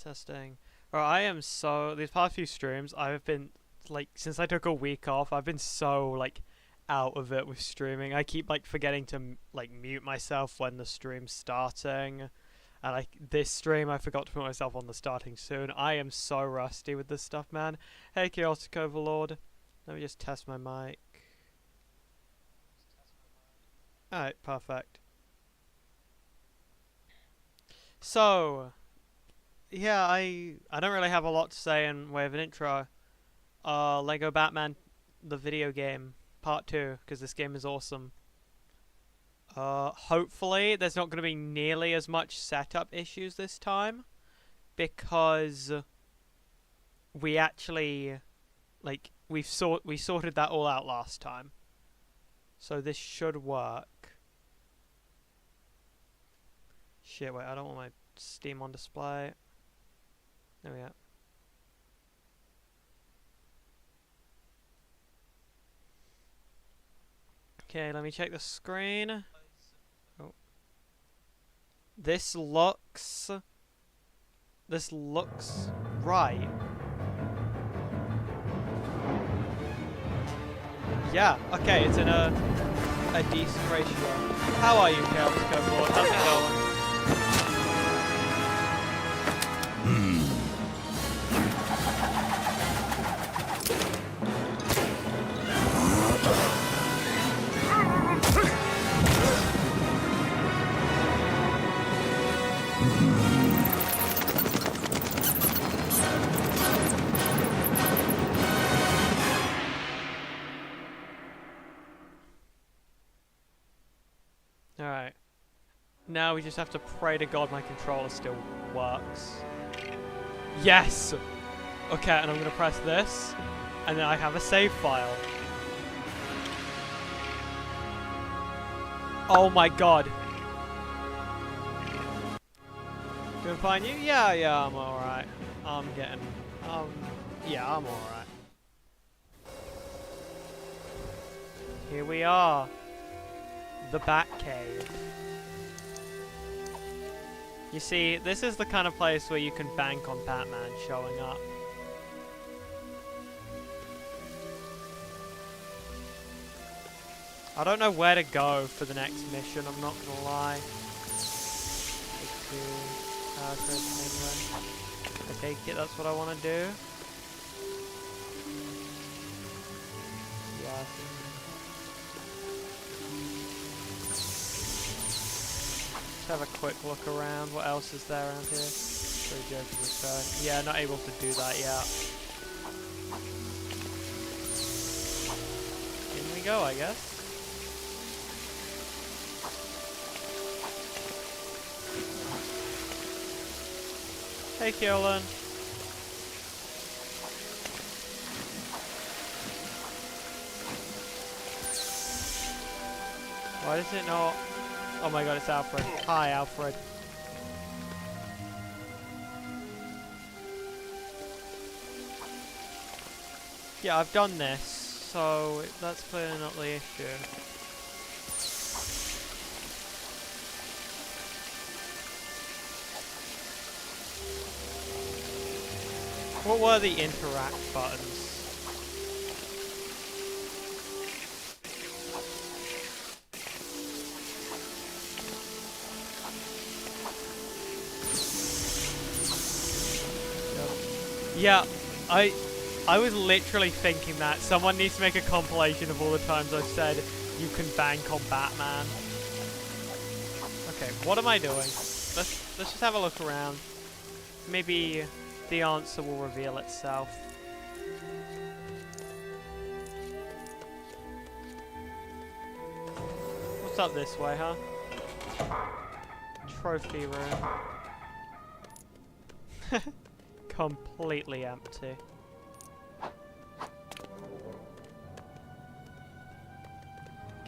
Testing. Bro, I am so... These past few streams, I've been, like, since I took a week off, I've been so, like, out of it with streaming. I keep, like, forgetting to, like, mute myself when the stream's starting. And, like, this stream, I forgot to put myself on the starting soon. I am so rusty with this stuff, man. Hey, Chaotic Overlord. Let me just test my mic. Alright, perfect. So... yeah, I don't really have a lot to say in way of an intro. Lego Batman The Videogame Part 2, because this game is awesome. Hopefully there's not going to be nearly as much setup issues this time, because we actually, like, we sorted that all out last time. So this should work. Shit, wait, I don't want my Steam on display. There we go. Okay, let me check the screen. Oh. This looks right. Yeah, okay, it's in a decent ratio. How are you, Chaos Overlord? How's it going? Alright. Now we just have to pray to God my controller still works. Yes! Okay, and I'm gonna press this, and then I have a save file. Oh my god. Doing fine, you? Yeah, I'm alright. Yeah, I'm alright. Here we are. The Batcave. You see, this is the kind of place where you can bank on Batman showing up. I don't know where to go for the next mission, I'm not gonna lie. I take it that's what I want to do. Yeah. Have a quick look around. What else is there around here? Pretty joking return. Yeah, not able to do that yet. In we go, I guess. Hey, Keolan. Why does it not? Oh my god, it's Alfred. Hi, Alfred. Yeah, I've done this, so that's clearly not the issue. What were the interact buttons? Yeah, I was literally thinking that. Someone needs to make a compilation of all the times I've said you can bank on Batman. Okay, what am I doing? Let's just have a look around. Maybe the answer will reveal itself. What's up this way, huh? Trophy room. Completely empty.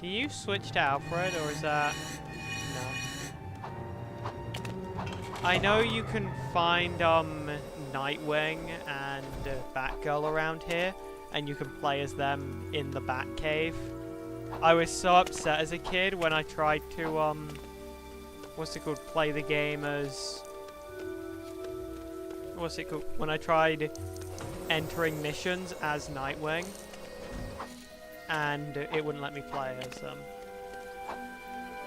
Can you switch to Alfred, or is that... No. I know you can find, Nightwing and Batgirl around here, and you can play as them in the Batcave. I was so upset as a kid when I tried to, what's it called? Play the game as... What's it called? When I tried entering missions as Nightwing, and it wouldn't let me play as them.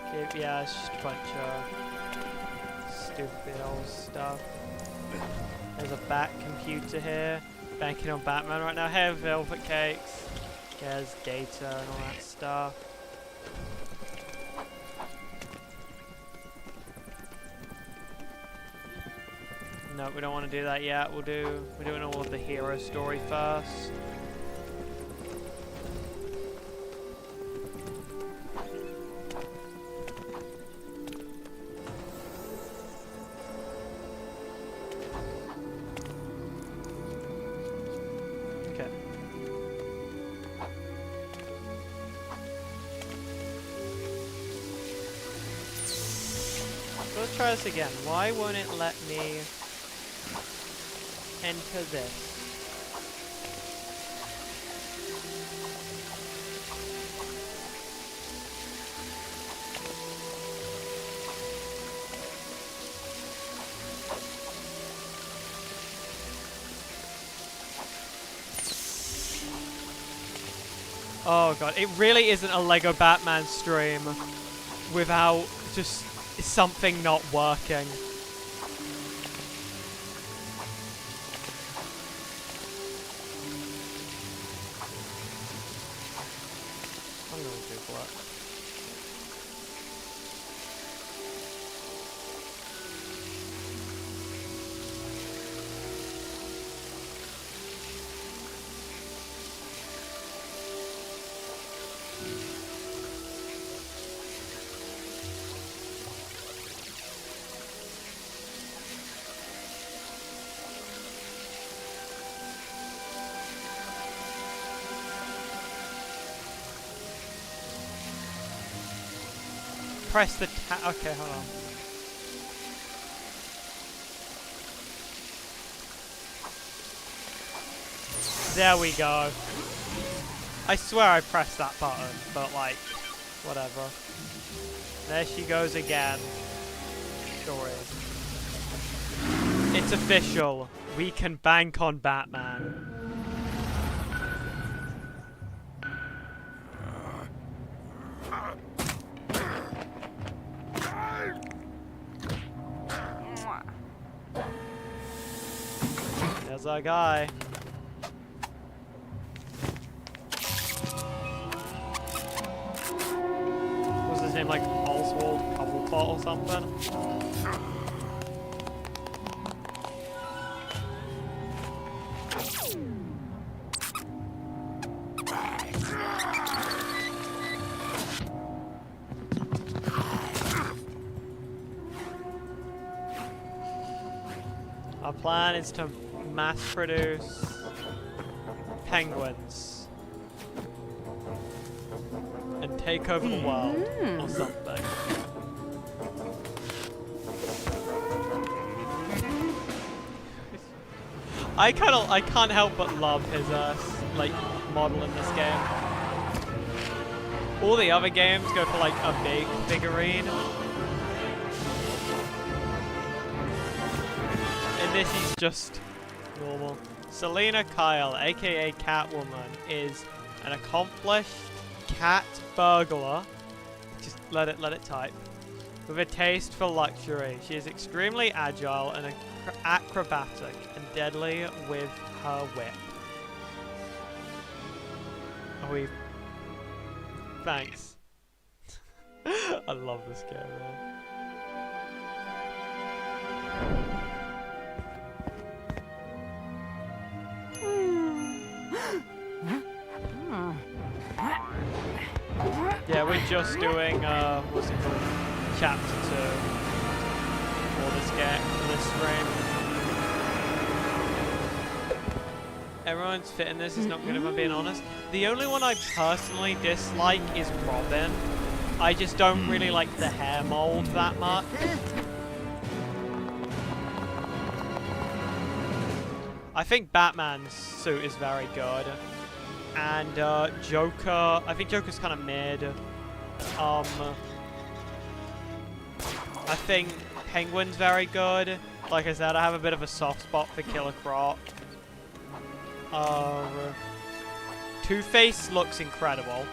Okay, yeah, it's just a bunch of stupid old stuff. There's a bat computer here, banking on Batman right now. Hey, Velvet Cakes. There's Gator and all that stuff. No, we don't want to do that yet. We're doing all of the hero story first. Okay. So let's try this again. Why won't it let me enter this? Oh god, it really isn't a Lego Batman stream without just something not working. I'm gonna Google it. Press the okay, hold on. There we go. I swear I pressed that button, but like, whatever. There she goes again. Sure is. It's official. We can bank on Batman. There's our guy. What's his name, like Oswald Cobblepot or something? Our plan is to mass produce penguins and take over the world or something. I can't help but love his like model in this game. All the other games go for like a big figurine. In this he's just normal. Selena Kyle, aka Catwoman, is an accomplished cat burglar. Just let it type. With a taste for luxury. She is extremely agile and acrobatic and deadly with her whip. Are we... Thanks. I love this game, man. Yeah, we're just doing, what's it called? Chapter 2 for this game, for this stream. Everyone's fit in this is not good if I'm being honest. The only one I personally dislike is Robin. I just don't really like the hair mold that much. I think Batman's suit is very good. And Joker, I think Joker's kind of mid. I think Penguin's very good. Like I said, I have a bit of a soft spot for Killer Croc. Two-Face looks incredible.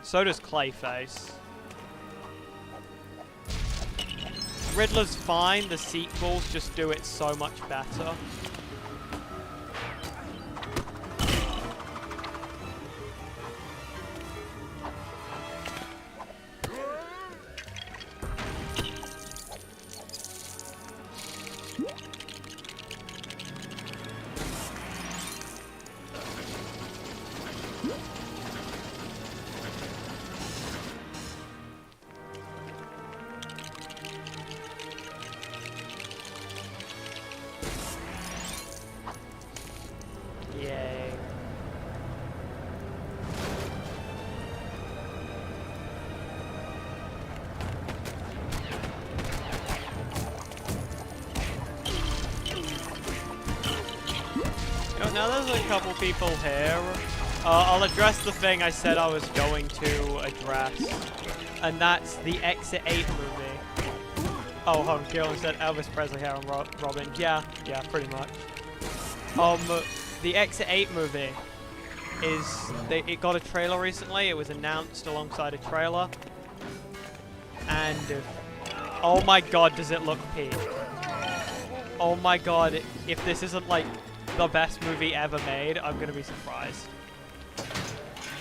So does Clayface. Riddler's fine, the sequels just do it so much better. Yay. Now there's a couple people here. I'll address the thing I said I was going to address. And that's the Exit 8 movie. Oh, hold on, Kieran said Elvis Presley hair on Robin. Yeah, pretty much. The Exit 8 movie is... it got a trailer recently. It was announced alongside a trailer. And... oh my god, does it look peak. Oh my god, if this isn't, like, the best movie ever made, I'm gonna be surprised.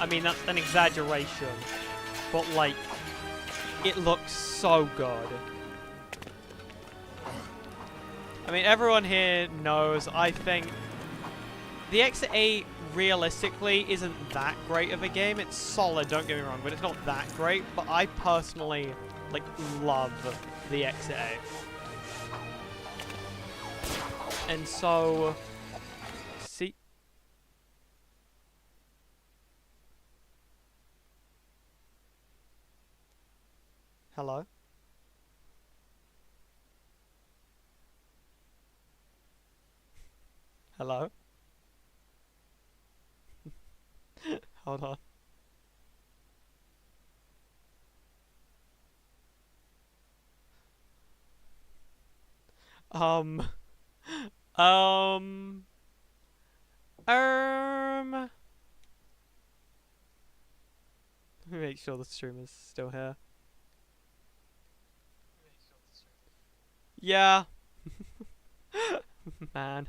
I mean, that's an exaggeration. But, like, it looks so good. I mean, everyone here knows, I think... the Exit 8, realistically, isn't that great of a game. It's solid, don't get me wrong, but it's not that great. But I personally, like, love the Exit 8. And so... see... hello? Hello? Hold on. Let me make sure the stream is still here. Yeah. Man.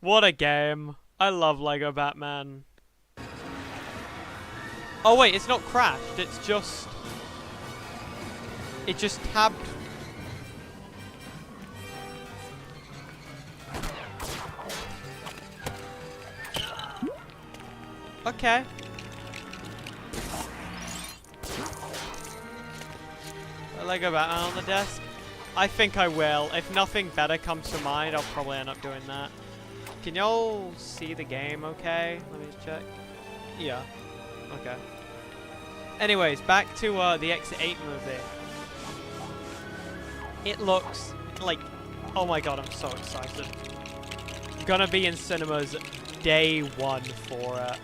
What a game. I love Lego Batman. Oh wait, it's not crashed, it's just... it just tabbed... okay. Lego Batman on the desk? I think I will. If nothing better comes to mind, I'll probably end up doing that. Can y'all see the game okay? Let me just check. Yeah. Okay. Anyways, back to the Exit 8 movie. It looks like... oh my god, I'm so excited. Gonna be in cinemas day one for it.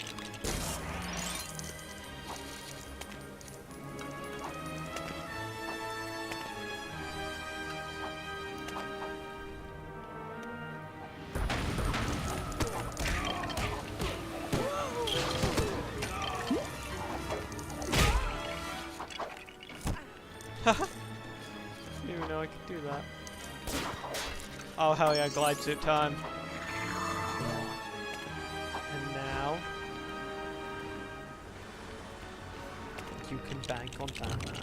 Didn't even know I could do that. Oh hell yeah, glide suit time. And now... you can bank on Batman.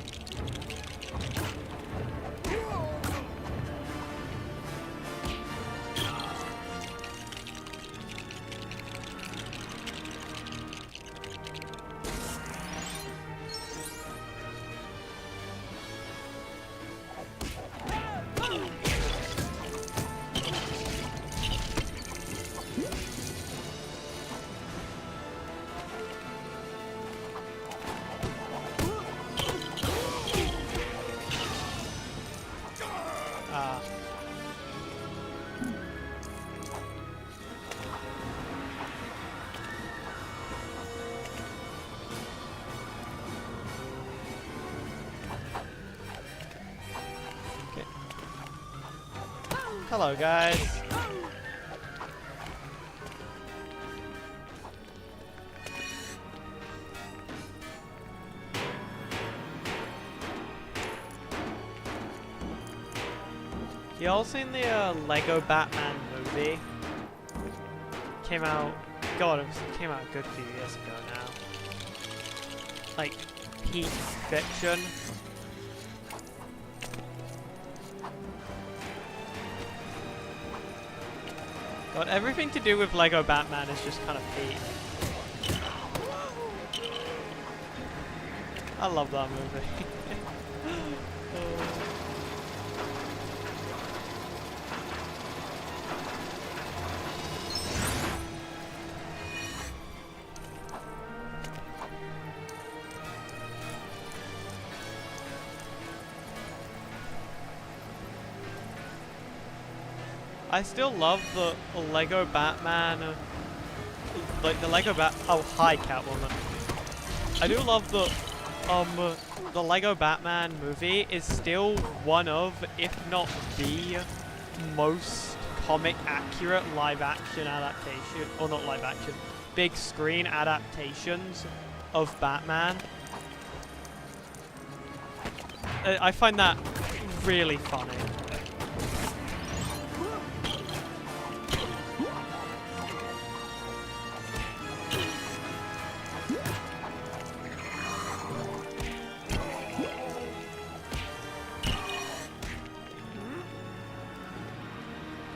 Hello, guys. You all seen the Lego Batman movie? Came out, God, it came out a good few years ago now. Like, peak fiction. God, everything to do with Lego Batman is just kind of peak. I love that movie. I still love the Lego Batman, like the Lego oh, hi Catwoman. I do love the Lego Batman movie is still one of, if not the most comic accurate live action adaptation, or not live action, big screen adaptations of Batman. I find that really funny.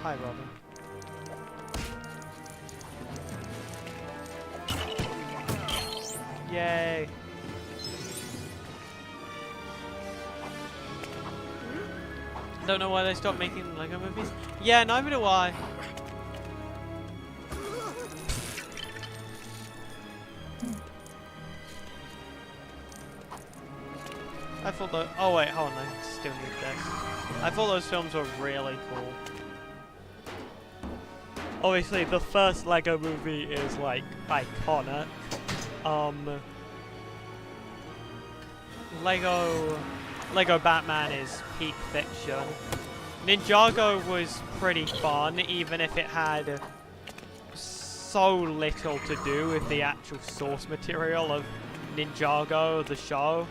Hi, Robin. Yay. Don't know why they stopped making Lego movies. Yeah, neither do I. I thought that. Oh wait, hold on. I still need this. I thought those films were really cool. Obviously, the first Lego movie is like iconic. Lego Batman is peak fiction. Ninjago was pretty fun, even if it had so little to do with the actual source material of Ninjago, the show.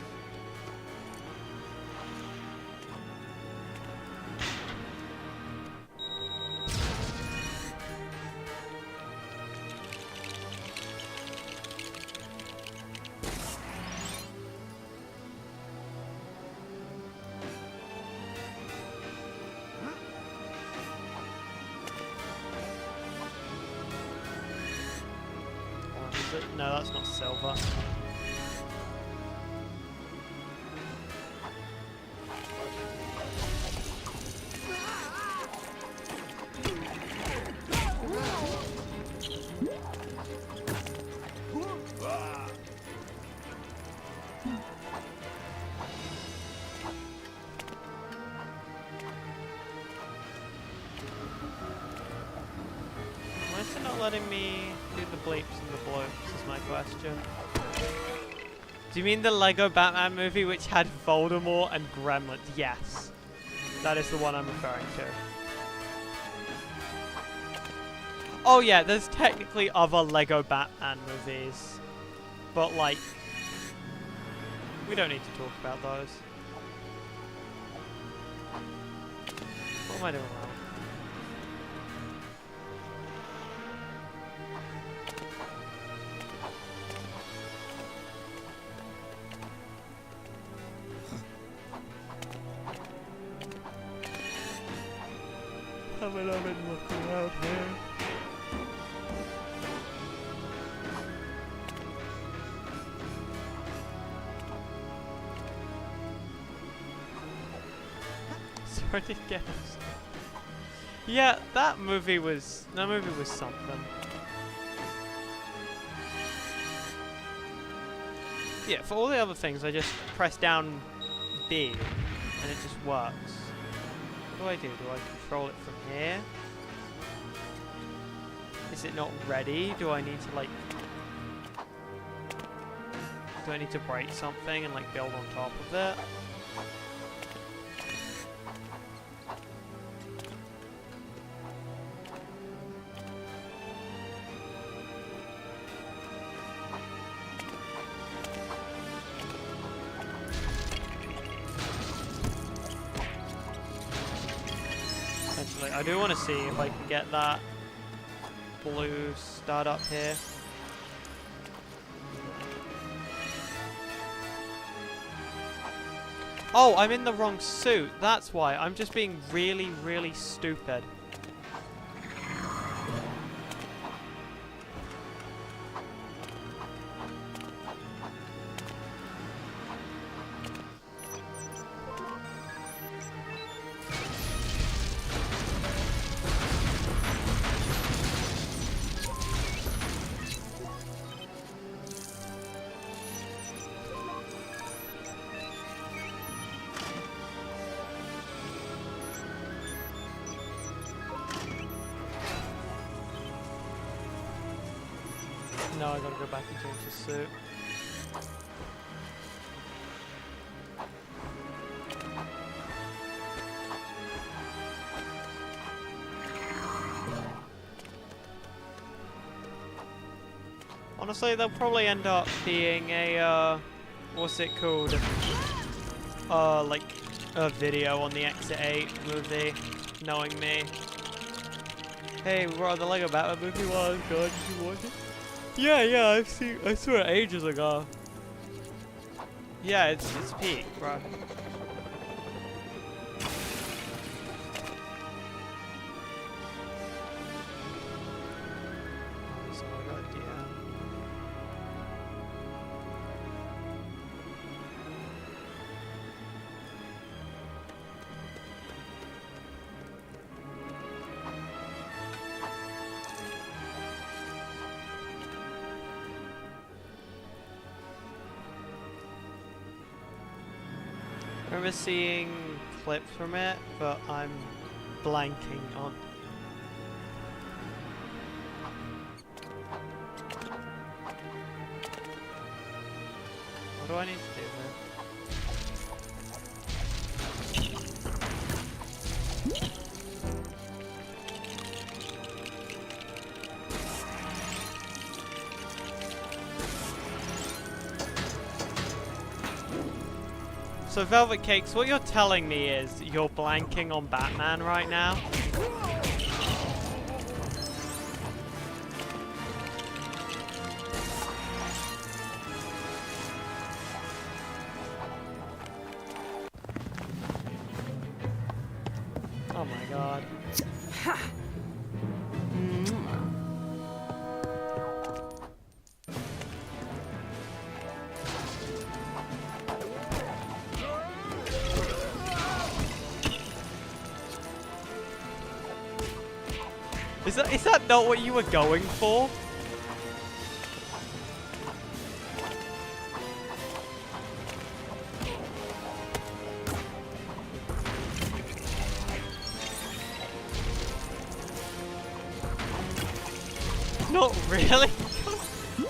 No, that's not silver. Why is it not letting me do the bleeps and the bloops is my question. Do you mean the Lego Batman movie which had Voldemort and Gremlins? Yes. That is the one I'm referring to. Oh yeah, there's technically other Lego Batman movies. But like, we don't need to talk about those. What am I doing wrong? I've been looking out here. Sorry to get us. Yeah, that movie was something. Yeah, for all the other things I just press down B and it just works. What do? Do I control it from here? Is it not ready? Do I need to like... Do I need to break something and like build on top of it? I do want to see if I can get that blue stud up here. Oh, I'm in the wrong suit. That's why. I'm just being really, really stupid. No, I gotta go back and change the suit. Honestly, they'll probably end up being a, what's it called? Like, a video on the Exit 8 movie, knowing me. Hey, we brought the Lego Batman movie. Well, God, did you watch it? Yeah, I saw it ages ago. Yeah, it's peak, bro. So I got a DM. I remember seeing clips from it, but I'm blanking on. What do I need to do here? So Velvet Cakes, what you're telling me is you're blanking on Batman right now? Oh my god. Is that not what you were going for? Not really?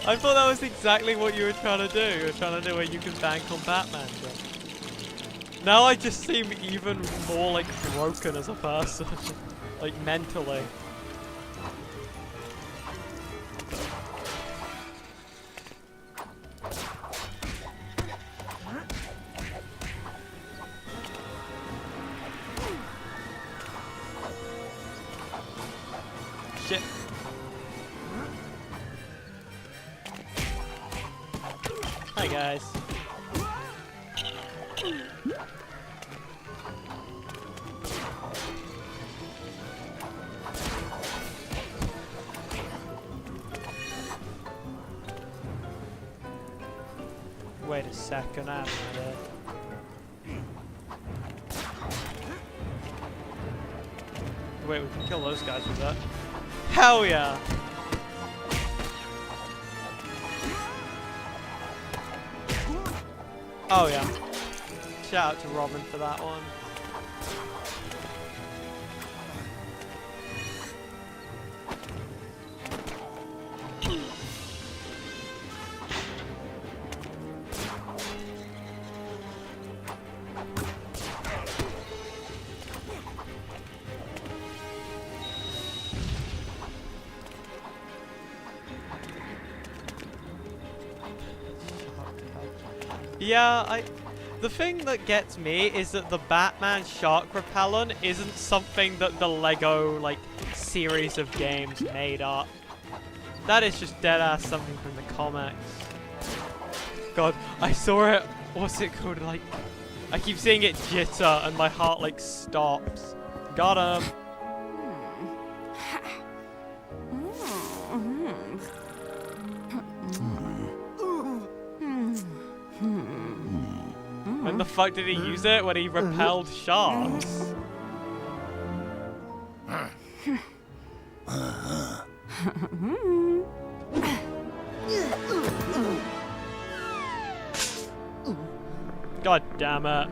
I thought that was exactly what you were trying to do. You were trying to do where you can bank on Batman. But now I just seem even more like broken as a person. Like mentally. Shit. Hi guys. Wait a second, I'm dead. Wait, we can kill those guys with that. Hell yeah! Oh yeah. Shout out to Robin for that one. Yeah, The thing that gets me is that the Batman shark repellent isn't something that the Lego, like, series of games made up. That is just deadass something from the comics. God, I saw it. What's it called? Like, I keep seeing it jitter and my heart, like, stops. Got him. When the fuck did he use it? When he repelled sharks? God damn it.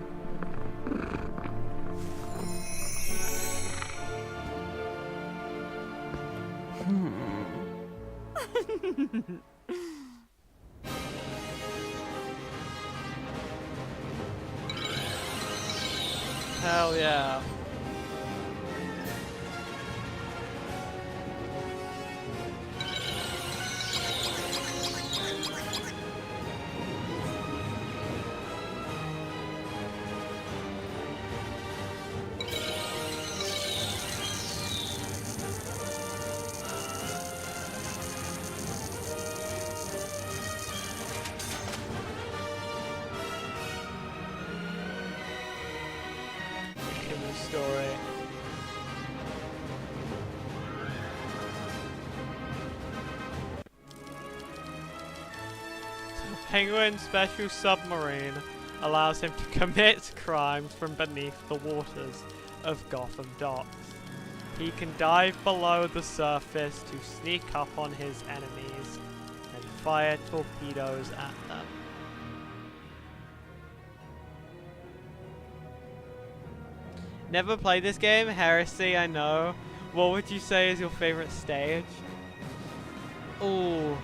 Hell yeah. Story. Penguin's special submarine allows him to commit crimes from beneath the waters of Gotham Docks. He can dive below the surface to sneak up on his enemies and fire torpedoes at them. Never played this game? Heresy, I know. What would you say is your favorite stage? Ooh.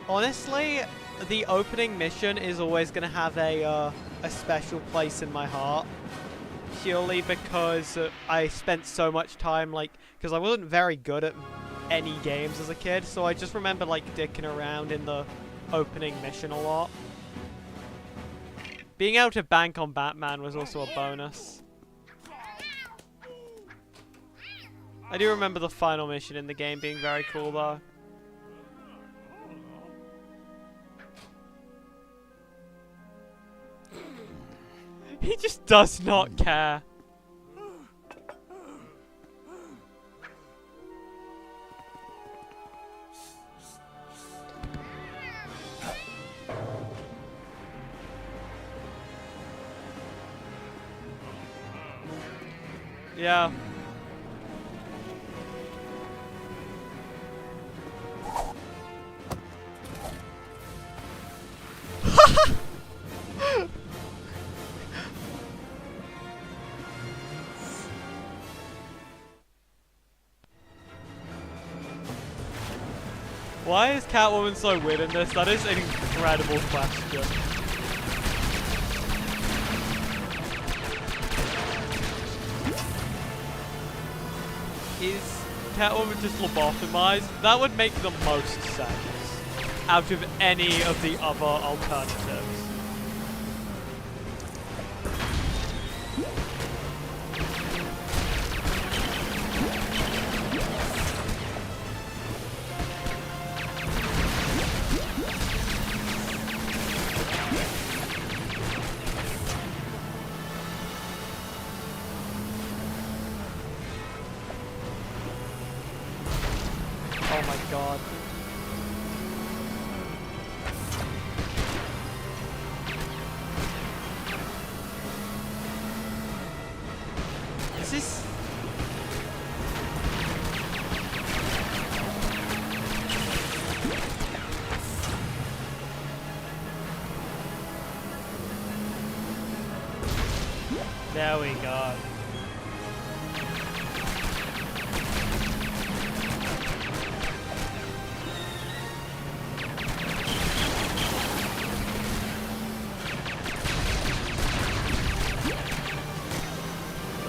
Honestly, the opening mission is always going to have a special place in my heart. Purely because I spent so much time, like, because I wasn't very good at any games as a kid, so I just remember, like, dicking around in the opening mission a lot. Being able to bank on Batman was also a bonus. I do remember the final mission in the game being very cool, though. He just does not care. Yeah. Why is Catwoman so weird in this? That is an incredible question. Is Catwoman just lobotomized? That would make the most sense out of any of the other alternatives. Oh my god. Is this... There we go.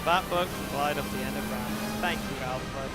That book light up the end of rounds. Thank you, Alfred.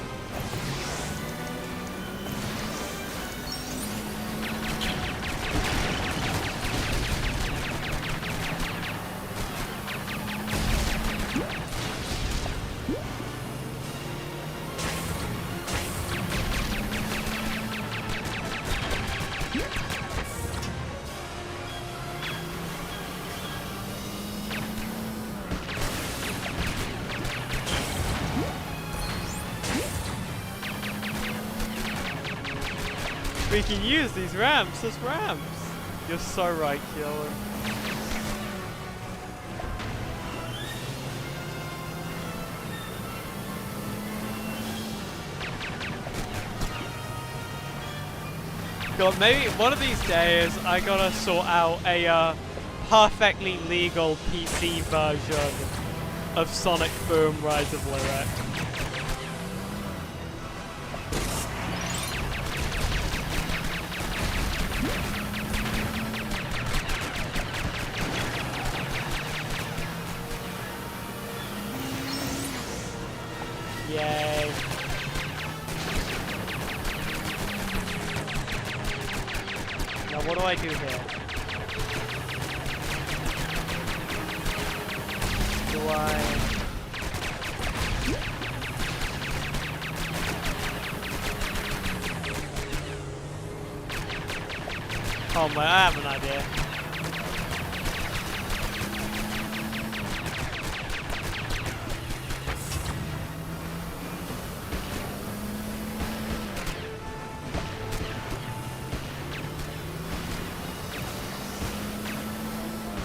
We can use these ramps as ramps. You're so right, Keelan. God, maybe one of these days I gotta sort out a perfectly legal PC version of Sonic Boom Rise of Lyric. Yay. Now what do I do here? Do I... Oh my, I have an idea.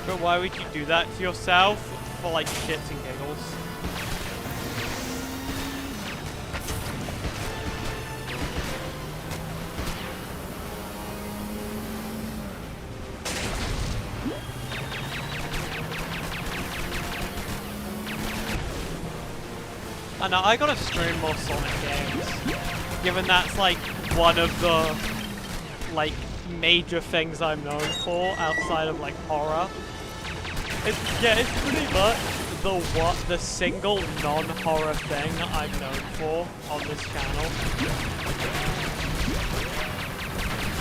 But why would you do that to yourself? For like shits and giggles. I know, I gotta stream more Sonic games. Given that's like one of the like major things I'm known for outside of like horror. It's pretty much the single non-horror thing I'm known for on this channel.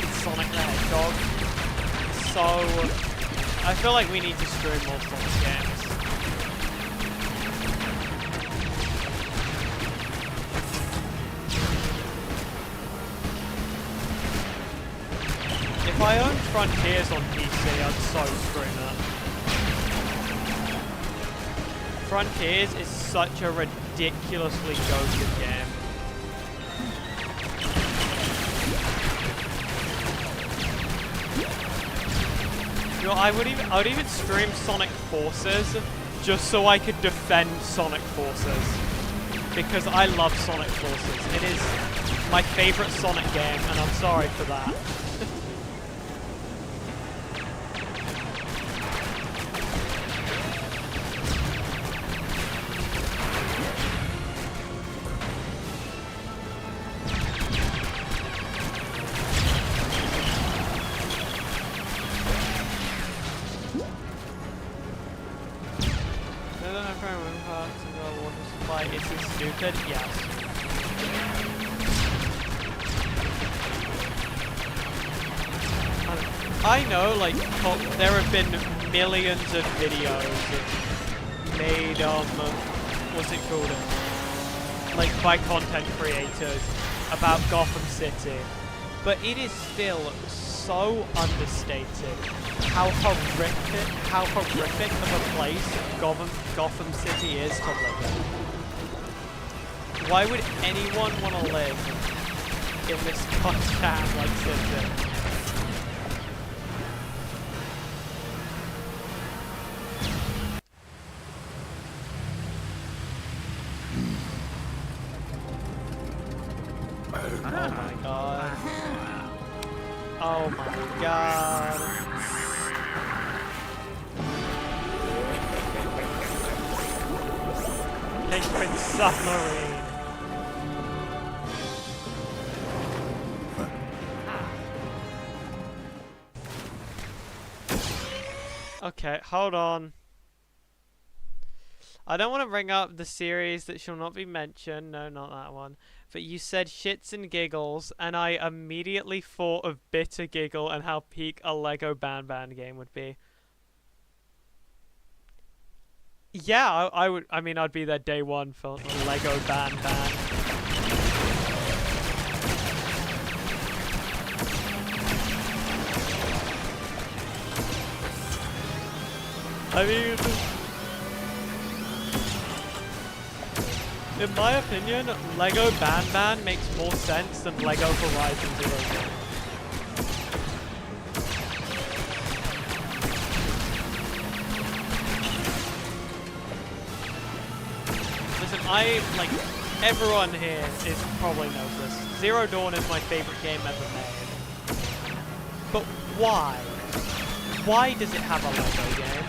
It's Sonic the Hedgehog. So I feel like we need to stream more Sonic games. If I owned Frontiers on PC, I'd so stream it. Frontiers is such a ridiculously goated game. You know, I would even stream Sonic Forces just so I could defend Sonic Forces. Because I love Sonic Forces. It is my favorite Sonic game, and I'm sorry for that. Is he stupid? Yes. I know, like, there have been millions of videos made, what's it called? Like, by content creators about Gotham City. But it is still so understated how horrific of a place Gotham City is to live in. Why would anyone want to live in this town like City? Oh my god. Oh my god. Penguin Submarine. Okay, hold on. I don't want to bring up the series that shall not be mentioned. No, not that one. But you said shits and giggles, and I immediately thought of Bitter Giggle and how peak a Lego Band game would be. Yeah, I would. I mean, I'd be there day one for Lego Band. I mean, in my opinion, Lego Batman makes more sense than Lego Horizon Zero Dawn. Listen, everyone here is probably knows this. Zero Dawn is my favorite game ever made. But why? Why does it have a Lego game?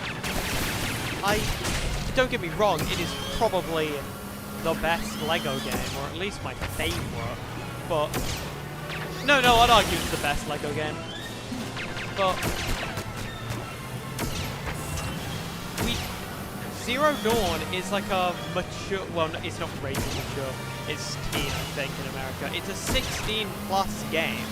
Don't get me wrong, it is probably the best Lego game, or at least my favorite. But no, I'd argue it's the best Lego game. But Zero Dawn is like a mature, well, it's not rated mature, it's teen, I think, in America. It's a 16+ game.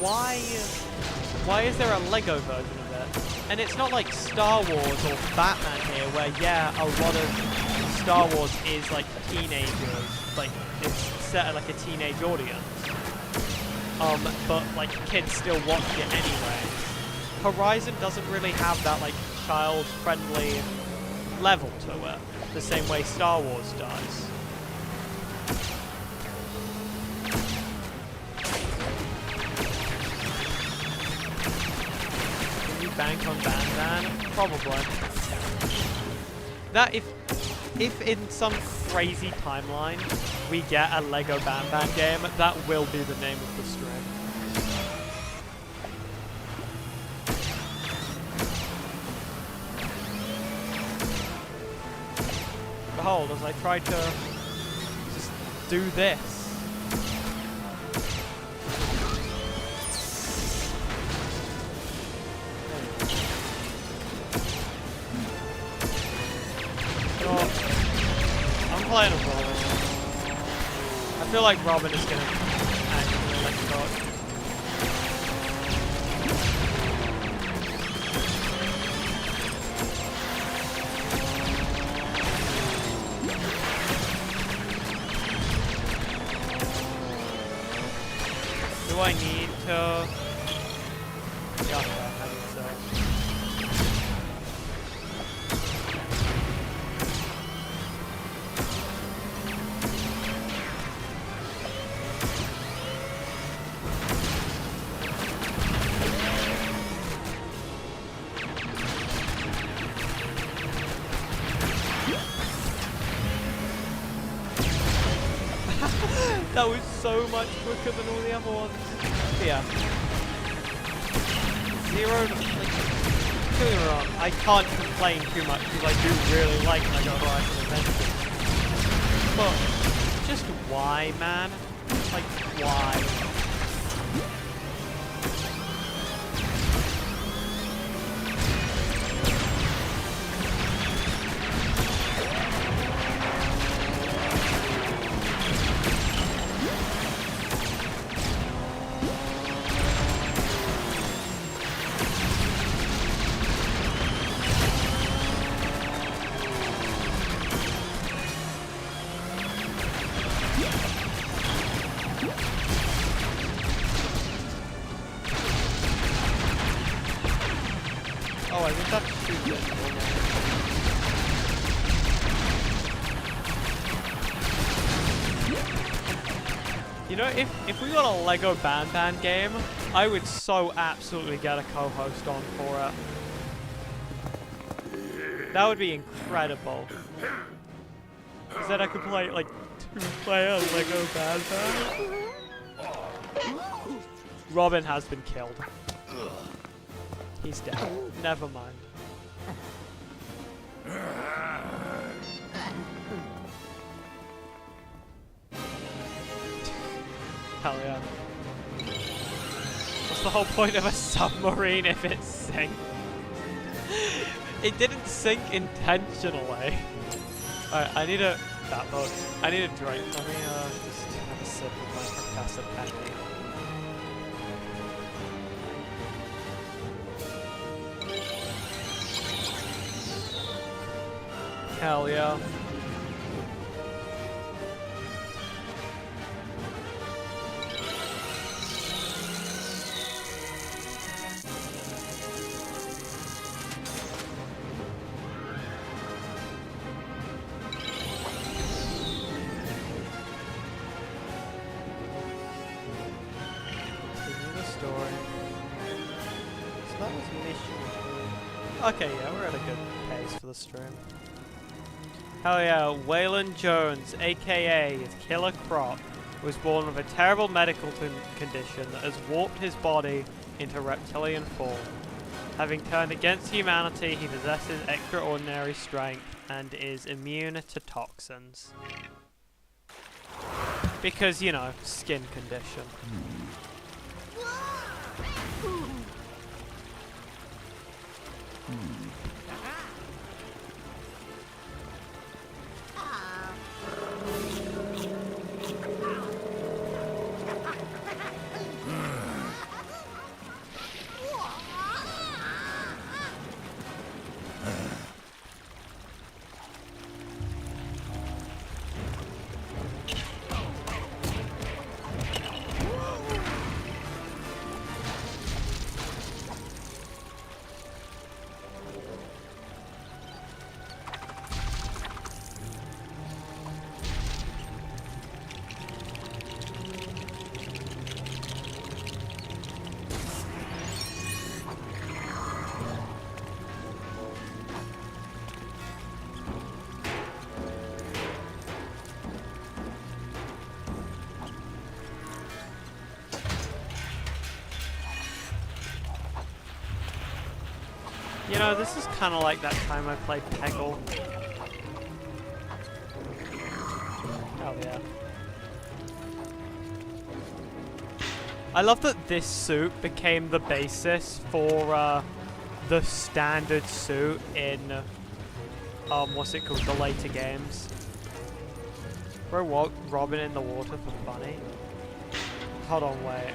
Why is there a Lego version of it? And it's not like Star Wars or Batman here, where, yeah, a lot of Star Wars is like teenagers, like, it's set at like a teenage audience. But like kids still watch it anyway. Horizon doesn't really have that like child-friendly level to it, the same way Star Wars does. Can you bank on Batman? Probably. That if in some crazy timeline we get a Lego Batman game, that will be the name of the stream. Behold, as I try to just do this. I'm playing a Robin. I feel like Robin is gonna actually let me talk. Do I need to? Yeah, I think so. That was so much quicker than all the other ones. But yeah. Zero, like, don't get me wrong, I can't complain too much because I do really like Lego Horizon Adventures. But, just why, man? Like, why? Oh, I just have to shoot it. You know, if we got a Lego Batman game, I would so absolutely get a co-host on for it. That would be incredible. Because then I could play, like, 2-player Lego Batman. Robin has been killed. He's dead. Never mind. Hell yeah. What's the whole point of a submarine if it sinks? It didn't sink intentionally. Alright, I need a... that boat. I need a drink. Let me just have a sip of my Professor Penny. Hell yeah. story. So that was mission 2. Okay, yeah, we're at a good pace for the stream. Hell yeah, Waylon Jones, aka Killer Croc, was born with a terrible medical condition that has warped his body into reptilian form. Having turned against humanity, he possesses extraordinary strength and is immune to toxins. Because, you know, skin condition. You know, this is kind of like that time I played Peggle. Oh yeah. I love that this suit became the basis for the standard suit in what's it called, the later games. Throw Robin in the water for funny. Hold on, wait.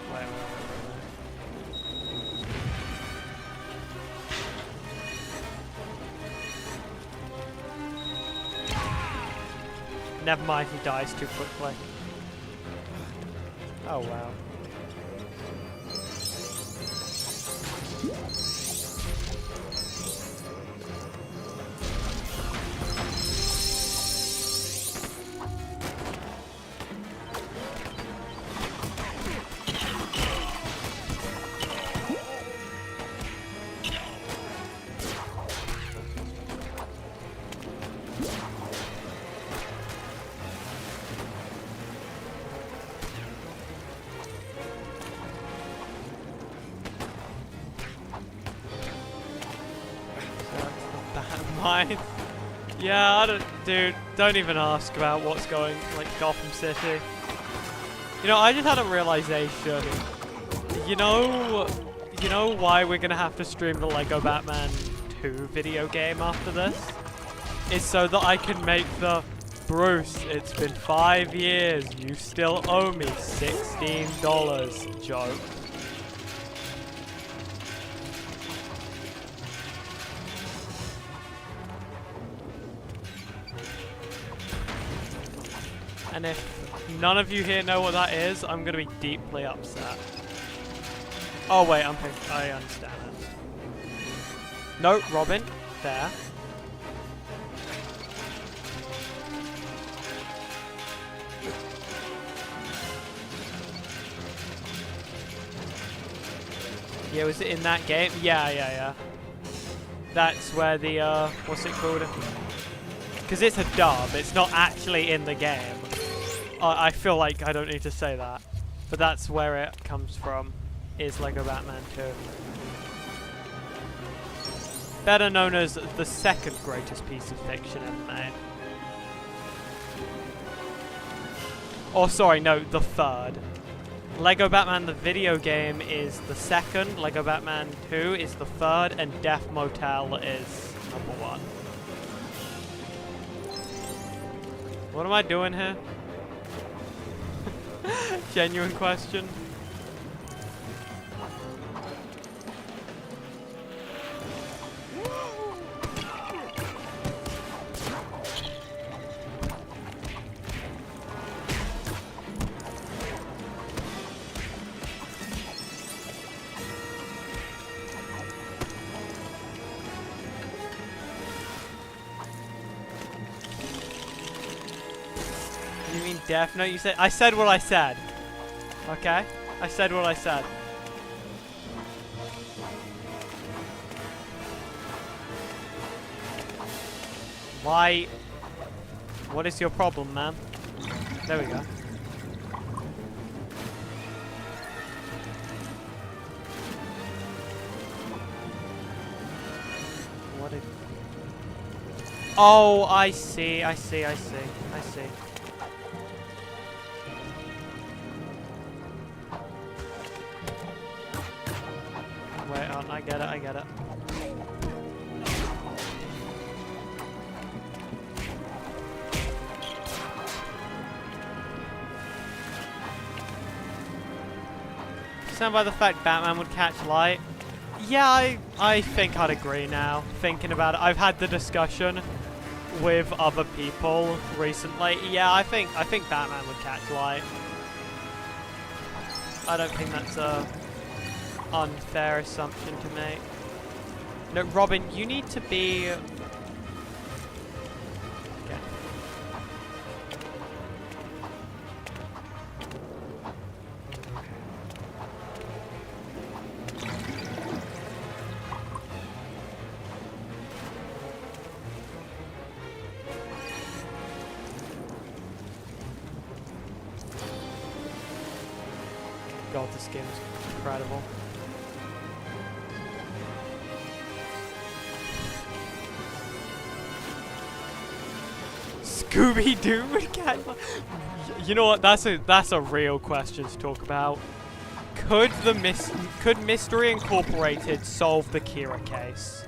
Never mind, he dies too quickly. Oh wow. Mine. Yeah, I don't, dude, don't even ask about what's going, like, Gotham City. You know, I just had a realization. You know why we're gonna have to stream the Lego Batman 2 video game after this? It's so that I can make the Bruce, it's been 5 years, you still owe me $16 joke. And if none of you here know what that is, I'm gonna be deeply upset. Oh wait, I understand it. No, Robin, there. Yeah, was it in that game? Yeah. That's where the, what's it called? Because it's a dub, it's not actually in the game. I feel like I don't need to say that. But that's where it comes from, is Lego Batman 2. Better known as the second greatest piece of fiction ever made. Or sorry, no, the third. Lego Batman The Videogame is the second, Lego Batman 2 is the third, and Death Motel is number 1. What am I doing here? Genuine question. You mean Death Note? I said what I said. Okay? I said what I said. Why? What is your problem, man? There we go. What did... Oh, I see. I see. Wait on, I get it. Stand by the fact Batman would catch light. Yeah, I think I'd agree now. Thinking about it, I've had the discussion with other people recently. Yeah, I think Batman would catch light. I don't think that's a unfair assumption to make. No, Robin, you need to be... Okay. God, this game is incredible. Scooby-Doo would catch... You know what? That's a real question to talk about. Could Mystery Incorporated solve the Kira case?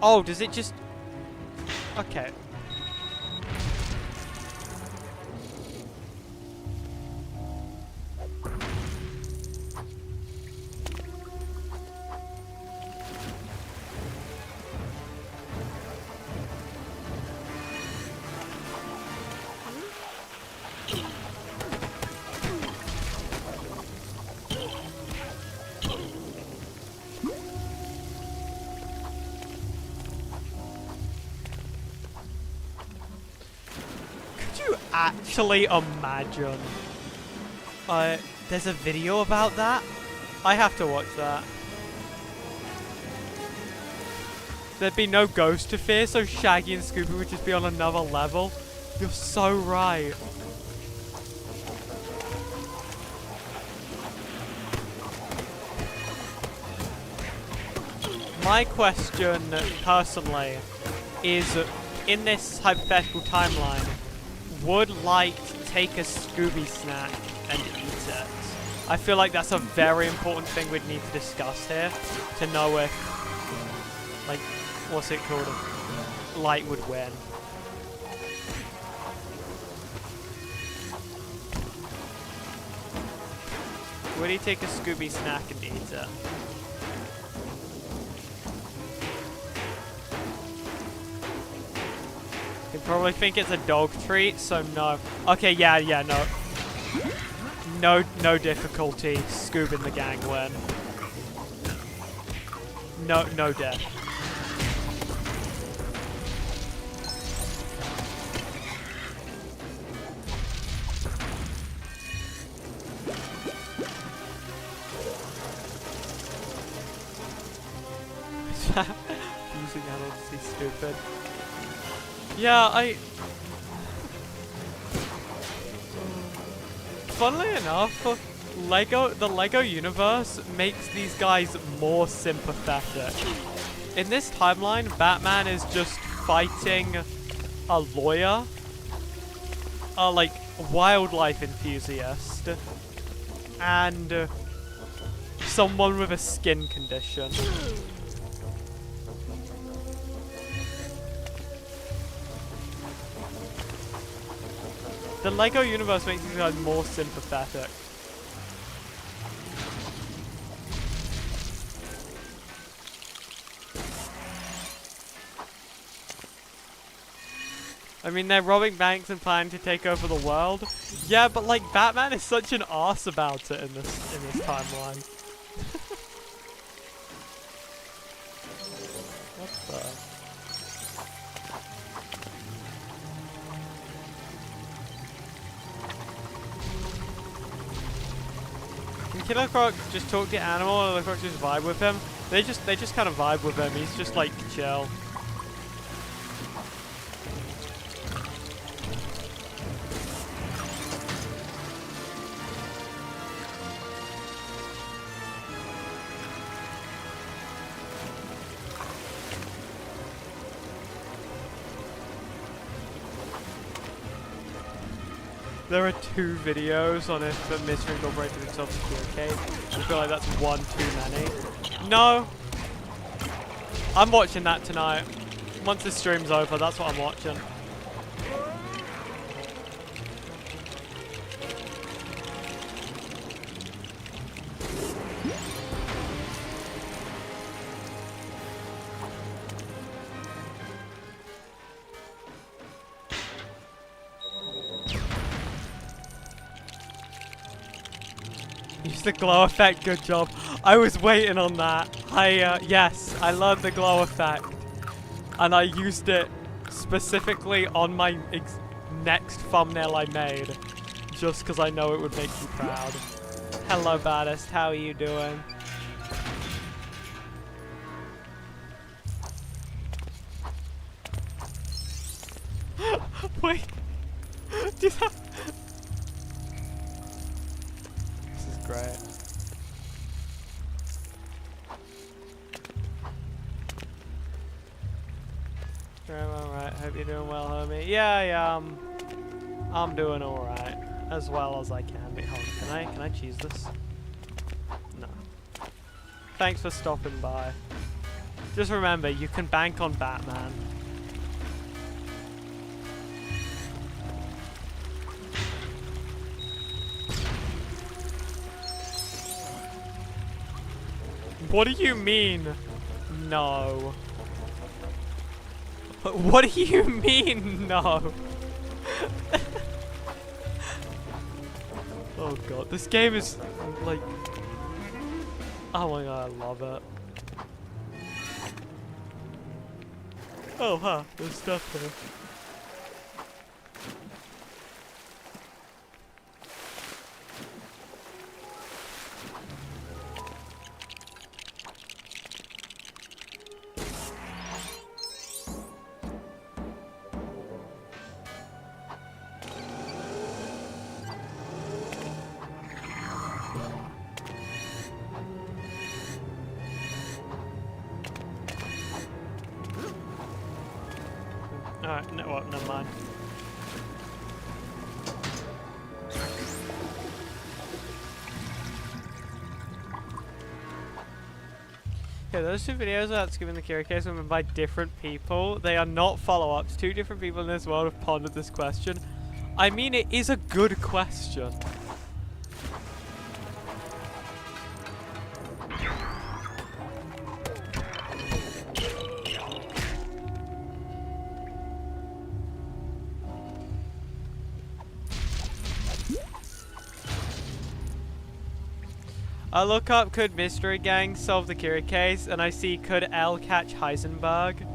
Oh, does it just... Okay. Actually imagine. There's a video about that? I have to watch that. There'd be no ghost to fear, so Shaggy and Scooby would just be on another level. You're so right. My question, personally, is in this hypothetical timeline, would Light take a Scooby snack and eat it? I feel like that's a very important thing we'd need to discuss here to know if, like, what's it called? Light would win. Would he take a Scooby snack and eat it? He'd probably think it's a dog treat, so no. Okay, yeah, no. No difficulty. Scoob and the gang win. No death. Using adults is stupid. Yeah, funnily enough, the Lego universe makes these guys more sympathetic. In this timeline, Batman is just fighting a lawyer, a like wildlife enthusiast, and someone with a skin condition. The Lego universe makes these guys more sympathetic. I mean, they're robbing banks and planning to take over the world. Yeah, but like Batman is such an arse about it in this timeline. What the? Can Killer Croc just talk to Animal and Killer Croc just vibe with him? They just kind of vibe with him. He's just like chill. There are 2 videos on if Mr. incorporated himself to cave. I feel like that's one too many. No! I'm watching that tonight. Once the stream's over, that's what I'm watching. Use the glow effect, good job. I was waiting on that. Yes, I love the glow effect. And I used it specifically on my next thumbnail I made. Just because I know it would make you proud. Hello, baddest. How are you doing? Wait. Do that. This is great. Alright, hope you're doing well, homie. Yeah, I'm doing alright. As well as I can be. Hold on, can I cheese this? No. Thanks for stopping by. Just remember, you can bank on Batman. What do you mean? No. What do you mean, no? Oh god, this game is like... Oh my god, I love it. Oh, huh, there's stuff here. Alright, no, what? Never mind. Yeah, those 2 videos that's given the Kira case were by different people. They are not follow-ups. 2 different people in this world have pondered this question. I mean, it is a good question. I look up, could Mystery Gang solve the Kira case? And I see, could L catch Heisenberg?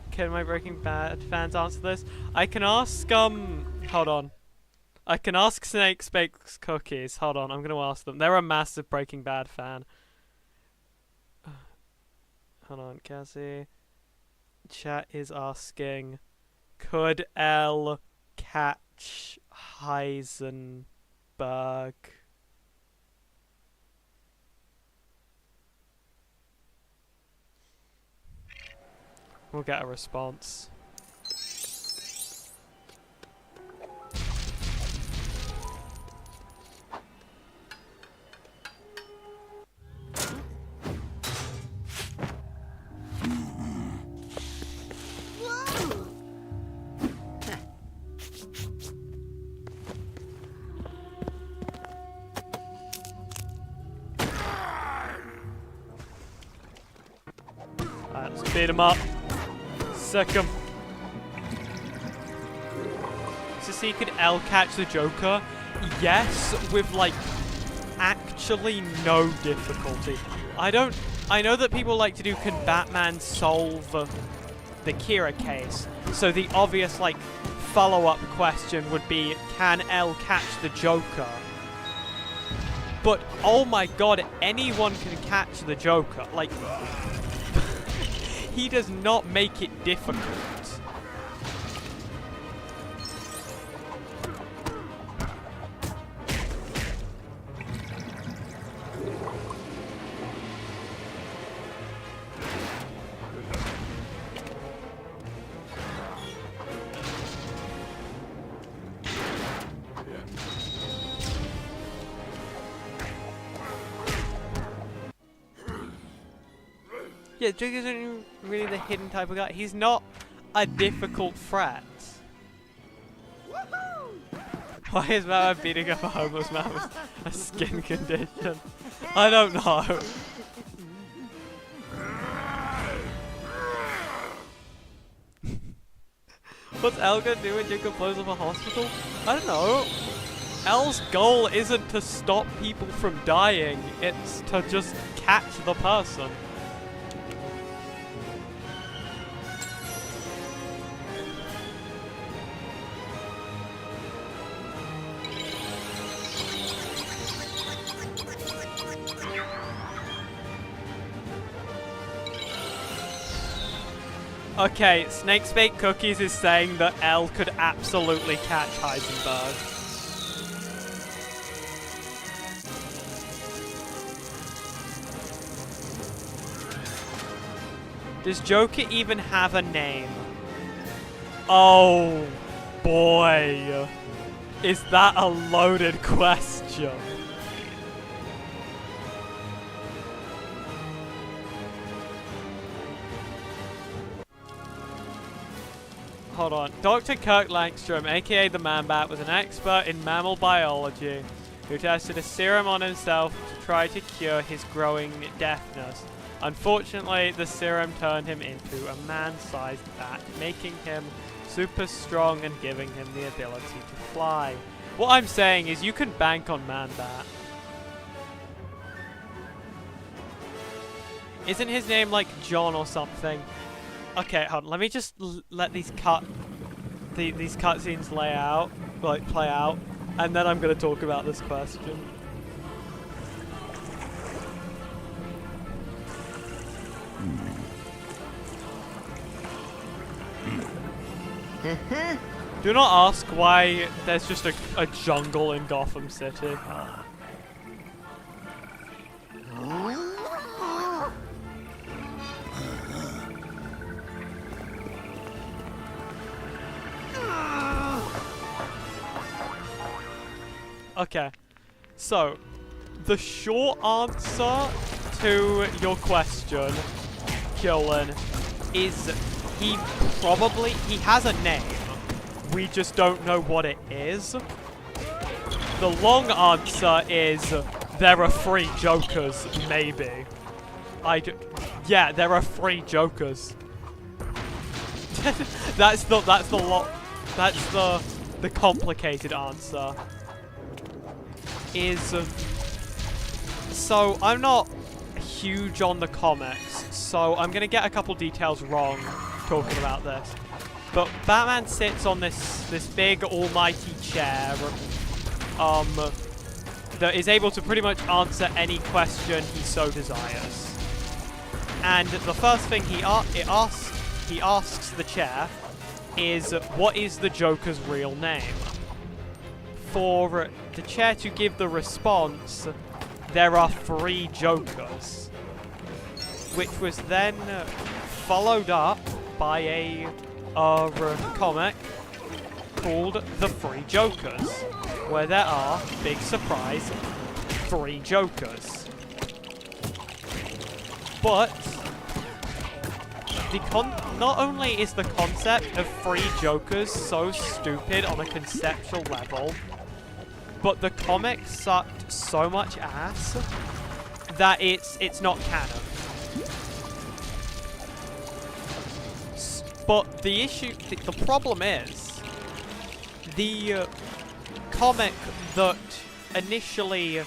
Can my Breaking Bad fans answer this? I can ask, hold on. I can ask Snakes Bakes Cookies. Hold on, I'm gonna ask them. They're a massive Breaking Bad fan. Hold on, Cassie. Chat is asking, could L catch Heisenberg? We'll get a response. Alright, let's beat him up. Sick him. So see, could L catch the Joker? Yes, with like actually no difficulty. I know that people like to do, can Batman solve the Kira case? So the obvious like follow-up question would be, can L catch the Joker? But, oh my god, anyone can catch the Joker. Like, he does not make it difficult. Yeah, Joker isn't really the hidden type of guy. He's not a difficult threat. Why is Batman beating up a homeless man with a skin condition? I don't know. What's El gonna do when Joker blows up a hospital? I don't know. El's goal isn't to stop people from dying, it's to just catch the person. Okay, Snakes Bake Cookies is saying that L could absolutely catch Heisenberg. Does Joker even have a name? Oh boy. Is that a loaded question? Hold on. Dr. Kirk Langstrom, aka the Man-Bat, was an expert in mammal biology who tested a serum on himself to try to cure his growing deafness. Unfortunately, the serum turned him into a man-sized bat, making him super strong and giving him the ability to fly. What I'm saying is you can bank on Man-Bat. Isn't his name like John or something? Okay, hold on. Let me just let these cutscenes play out, and then I'm gonna talk about this question. Do not ask why there's just a jungle in Gotham City. Okay, so the short answer to your question, Kyolan, is he has a name. We just don't know what it is. The long answer is there are 3 Jokers, maybe. Yeah, there are 3 Jokers. That's the complicated answer. So I'm not huge on the comics, so I'm gonna get a couple details wrong talking about this. But Batman sits on this big almighty chair that is able to pretty much answer any question he so desires. And the first thing he asks the chair is, what is the Joker's real name? For the chair to give the response, there are 3 Jokers, which was then followed up by a comic called The 3 Jokers, where there are, big surprise, 3 Jokers. But not only is the concept of 3 Jokers so stupid on a conceptual level, but the comic sucked so much ass that it's not canon. But the problem is, the comic that initially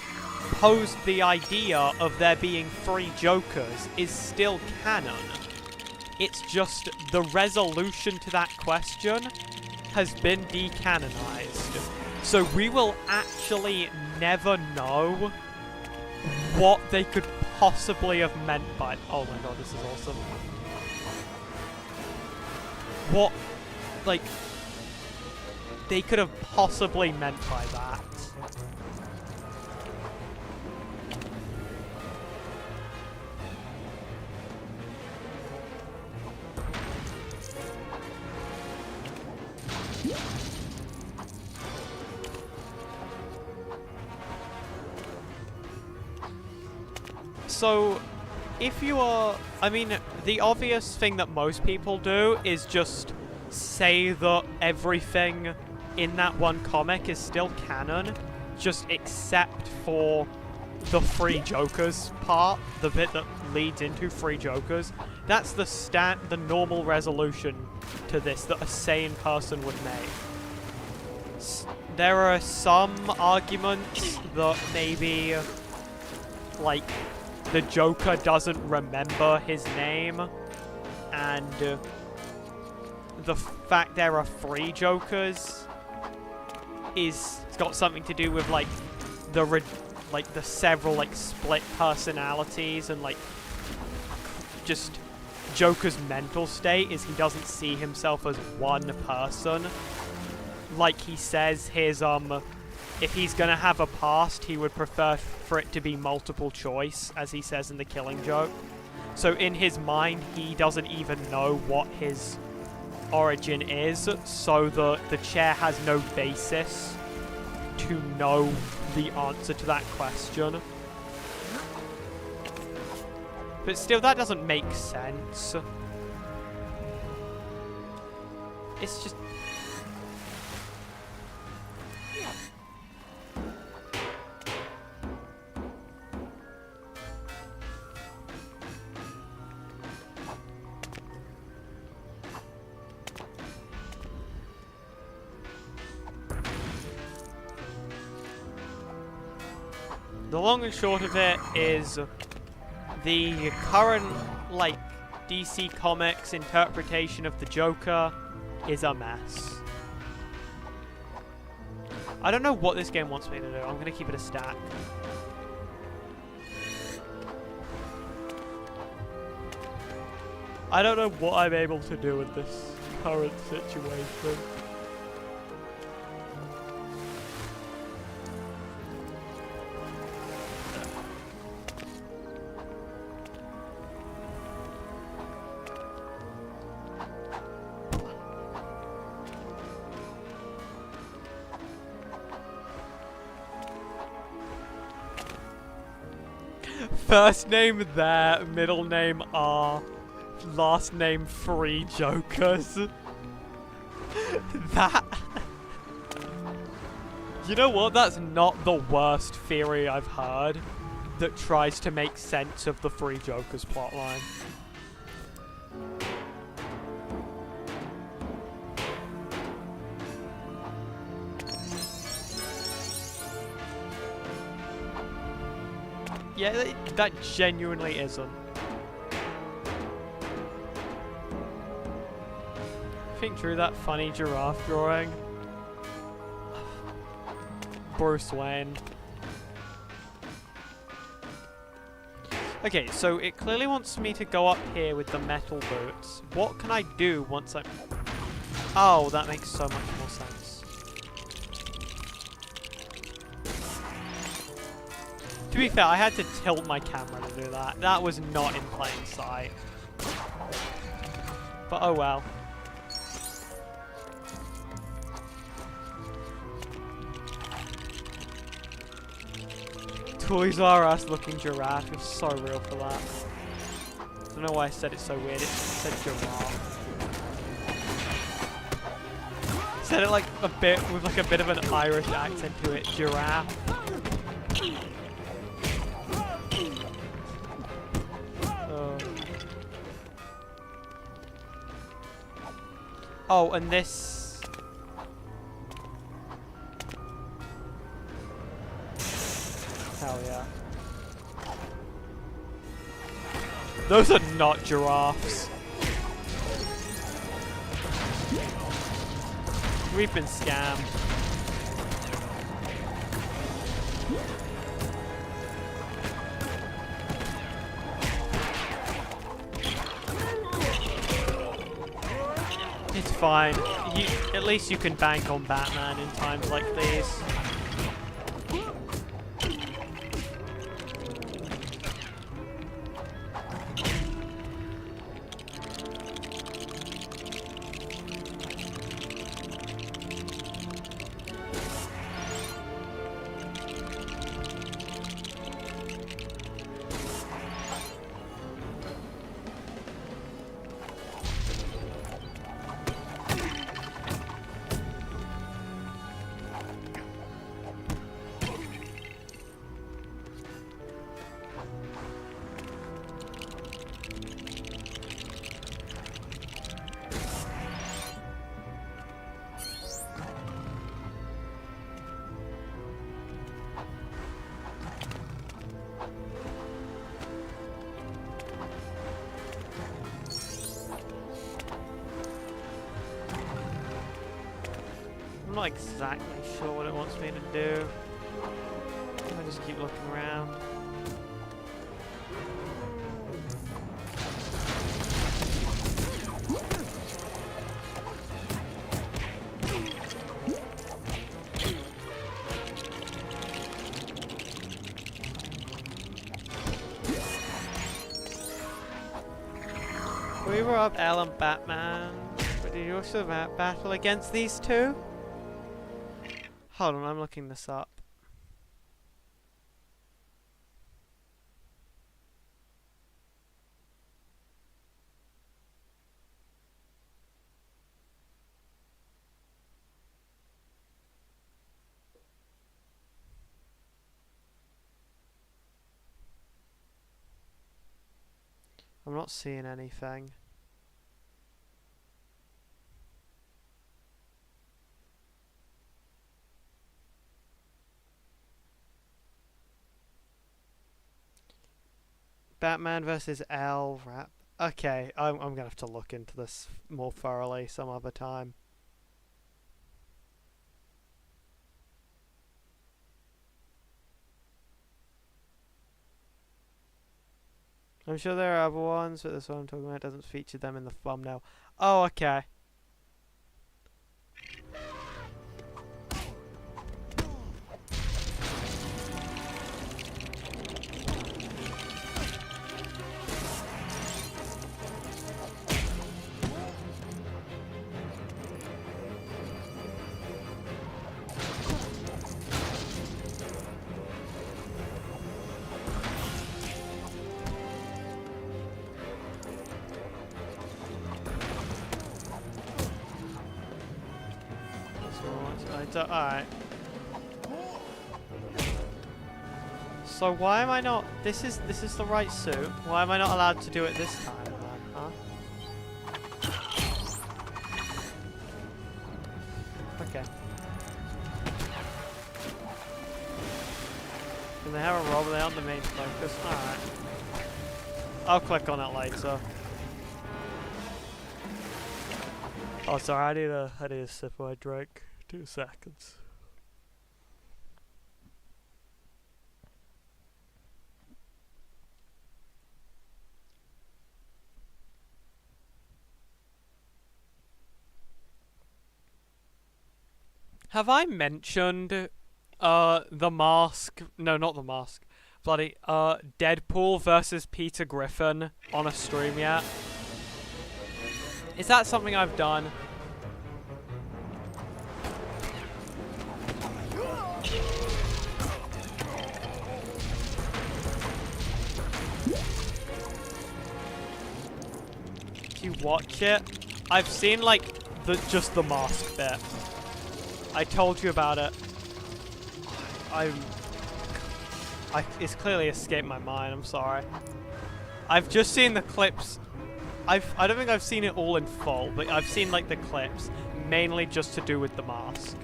posed the idea of there being 3 Jokers is still canon. It's just the resolution to that question has been decanonized. So we will actually never know what they could possibly have meant by... Oh my god, this is awesome. What, like, they could have possibly meant by that. So, if you are... I mean, the obvious thing that most people do is just say that everything in that one comic is still canon, just except for the Free Jokers part, the bit that leads into Free Jokers. That's the normal resolution to this that a sane person would make. There are some arguments that maybe, like, the Joker doesn't remember his name, and the fact there are 3 Jokers is got something to do with like the several like split personalities, and like just Joker's mental state is he doesn't see himself as one person. Like he says his if he's gonna have a past, he would prefer for it to be multiple choice, as he says in The Killing Joke. So in his mind, he doesn't even know what his origin is, so the chair has no basis to know the answer to that question. But still, that doesn't make sense. It's just... The long and short of it is the current, like, DC Comics interpretation of the Joker is a mess. I don't know what this game wants me to do. I'm gonna keep it a stack. I don't know what I'm able to do with this current situation. First name there, middle name R, last name Free Jokers. That... You know what? That's not the worst theory I've heard that tries to make sense of the Free Jokers plotline. Yeah, that genuinely isn't. I think drew that funny giraffe drawing. Bruce Wayne. Okay, so it clearly wants me to go up here with the metal boots. What can I do once I'm... Oh, that makes so much more sense. To be fair, I had to tilt my camera to do that. That was not in plain sight. But oh well. Toys R Us looking giraffe is so real for that. I don't know why I said it so weird. It said giraffe. Said it like a bit with like a bit of an Irish accent to it. Giraffe. Oh, and this... Hell yeah. Those are not giraffes. We've been scammed. fine. At least you can bank on Batman in times like these. I'm not exactly sure what it wants me to do. I just keep looking around. We were up L and Batman, but did you also battle against these two? Hold on, I'm looking this up. I'm not seeing anything. Batman versus L rap. Okay, I'm gonna have to look into this more thoroughly some other time. I'm sure there are other ones, but this one I'm talking about doesn't feature them in the thumbnail. Oh, okay. Alright. So why am I not... This is the right suit. Why am I not allowed to do it this time then, huh? Okay. Can they have a roll? They aren't the main focus. Alright. I'll click on it later. Oh, sorry. I need a sip of my drink. 2 seconds. Have I mentioned the mask? No, not the mask. Bloody Deadpool versus Peter Griffin on a stream yet? Is that something I've done? You watch it? I've seen like just the mask bit. I told you about it. It's clearly escaped my mind. I'm sorry. I've just seen the clips. I don't think I've seen it all in full, but I've seen like the clips, mainly just to do with the mask.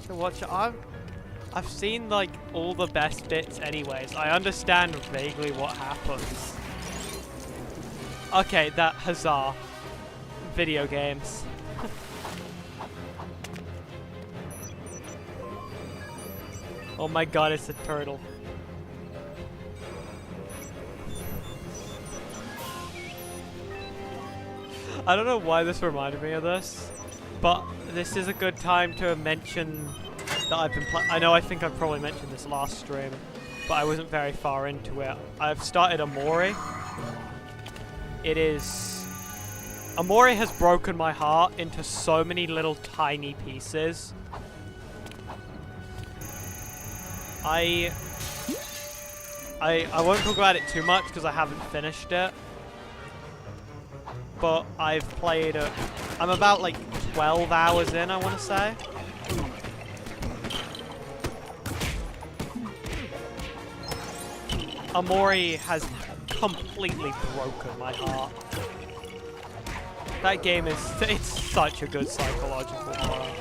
So watch it. I've seen like all the best bits anyways. I understand vaguely what happens. Okay, that huzzah. Video games. Oh my god, it's a turtle. I don't know why this reminded me of this, but this is a good time to mention that I've been I think I probably mentioned this last stream, but I wasn't very far into it. I've started Amori. Amori has broken my heart into so many little tiny pieces. I won't talk about it too much because I haven't finished it. But I've played it. I'm about like 12 hours in, I want to say. Amori has completely broken my heart. That game it's such a good psychological horror.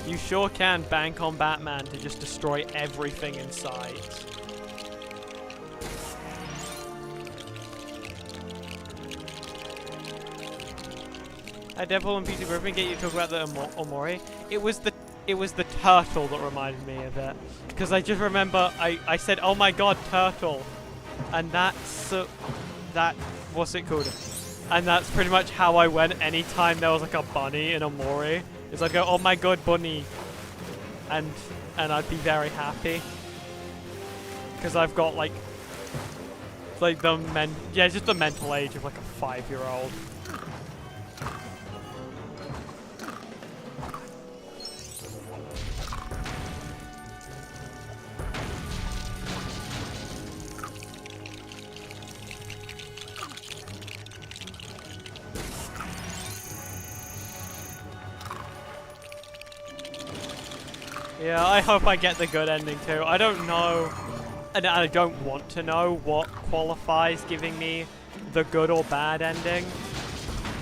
You sure can bank on Batman to just destroy everything in sight. Devil and Peter Griffin get you to talk about the Omori. It was the turtle that reminded me of it, because I just remember I said, "Oh my God, turtle," and that's what's it called? And that's pretty much how I went anytime there was like a bunny in Omori. Is I'd go, "Oh my God, bunny," and I'd be very happy because I've got like just the mental age of like a 5-year-old. Yeah, I hope I get the good ending too. I don't know, and I don't want to know what qualifies giving me the good or bad ending,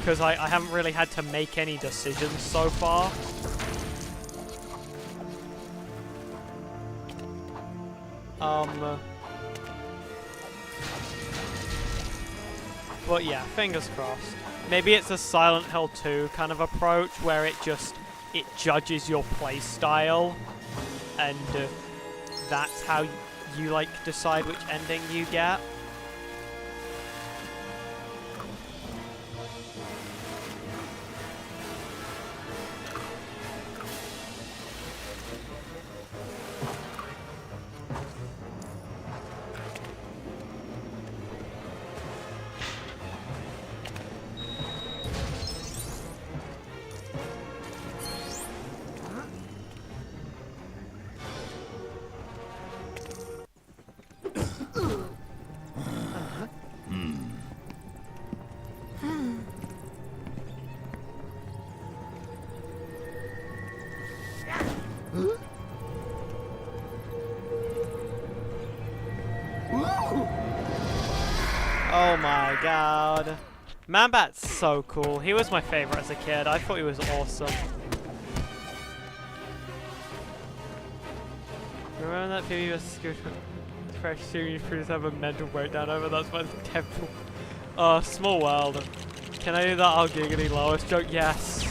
because I haven't really had to make any decisions so far. But yeah, fingers crossed. Maybe it's a Silent Hill 2 kind of approach where it judges your play style, and that's how you like decide which ending you get. Oh my God. Man-Bat's so cool. He was my favorite as a kid. I thought he was awesome. Remember that PvP vs. Scooter? Fresh series crews have a mental breakdown over that's my temple. Small world. Can I do that I'll giggity Lois joke? Yes.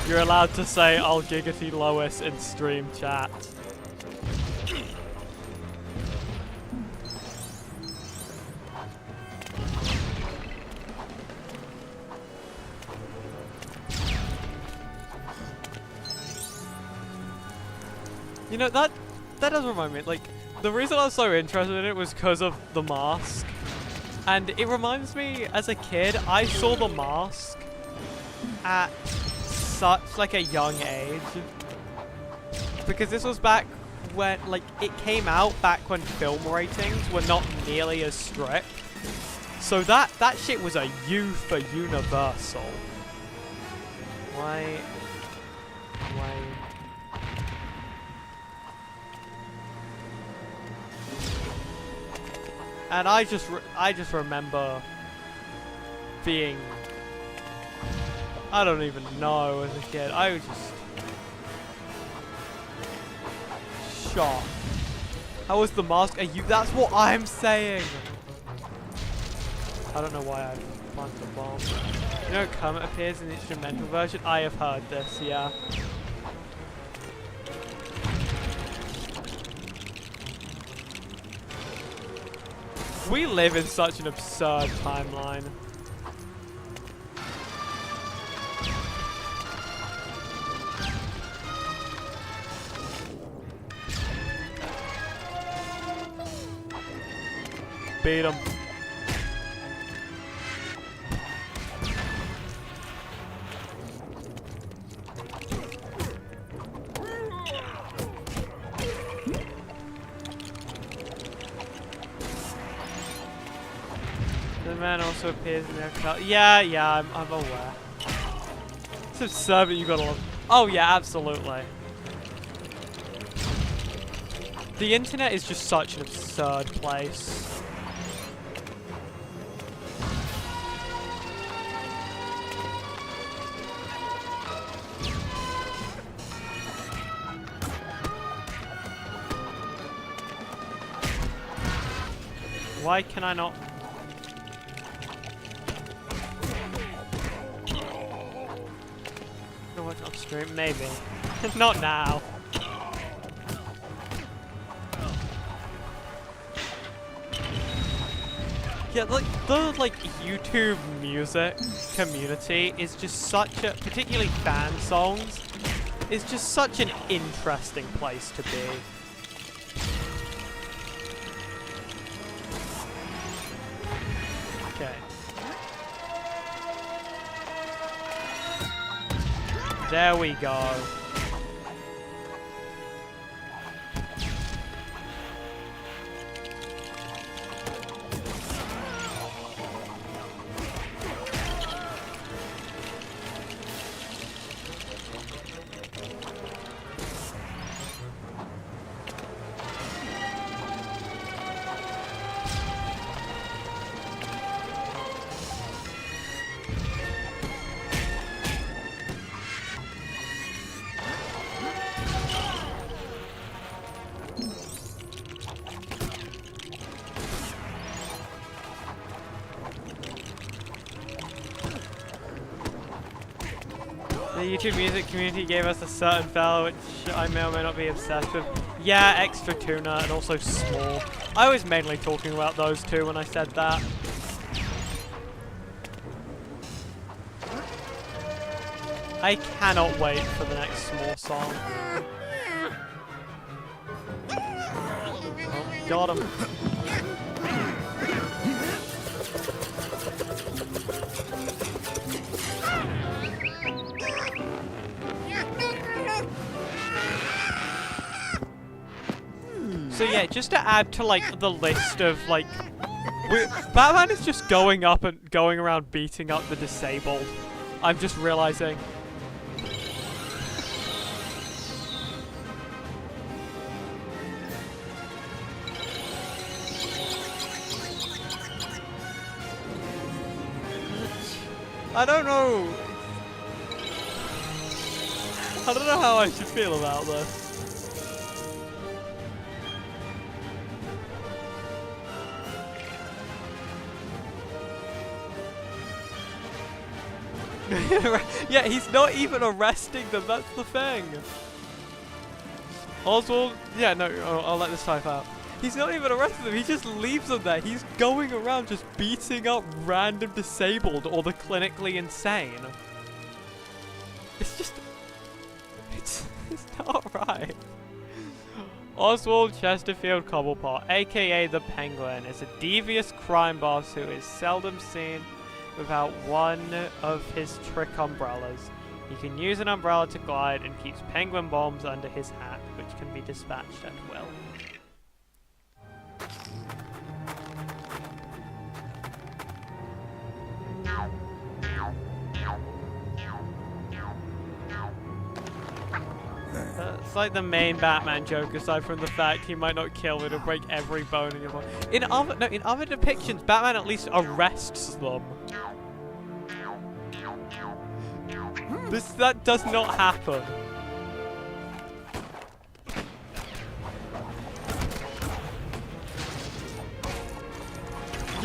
You're allowed to say I'll giggity Lois in stream chat. You know, that does remind me, like, the reason I was so interested in it was because of The Mask. And it reminds me, as a kid, I saw The Mask at such, like, a young age. Because this was back when, like, it came out back when film ratings were not nearly as strict. So that shit was a U for Universal. Why? And I just remember being, I don't even know, as a kid. I was just shocked. How was The Mask? That's what I'm saying. I don't know why plant a bomb. You know, Kermit appears in the instrumental version? I have heard this, yeah. We live in such an absurd timeline. Beat him. The man also appears in their car. Yeah, I'm aware. It's absurd, but you gotta love. Oh yeah, absolutely. The internet is just such an absurd place. Why can I not? Can I watch off stream? Maybe. Not now. Yeah, like the YouTube music community is just such a, particularly fan songs, is just such an interesting place to be. Okay. There we go. The YouTube music community gave us a certain fellow, which I may or may not be obsessed with. Yeah, Extra Tuna and also Small. I was mainly talking about those two when I said that. I cannot wait for the next Small song. Oh, got him. So yeah, just to add to like the list of like, Batman is just going up and going around beating up the disabled. I'm just realizing. I don't know. I don't know how I should feel about this. Yeah, he's not even arresting them, that's the thing. Oswald, yeah, no, I'll let this type out. He's not even arresting them, he just leaves them there. He's going around just beating up random disabled or the clinically insane. It's just... It's not right. Oswald Chesterfield Cobblepot, aka the Penguin, is a devious crime boss who is seldom seen without one of his trick umbrellas. He can use an umbrella to glide and keeps penguin bombs under his hat, which can be dispatched at will. It's like the main Batman joke, aside from the fact he might not kill, it'll break every bone in your body. In other depictions, Batman at least arrests them. That does not happen.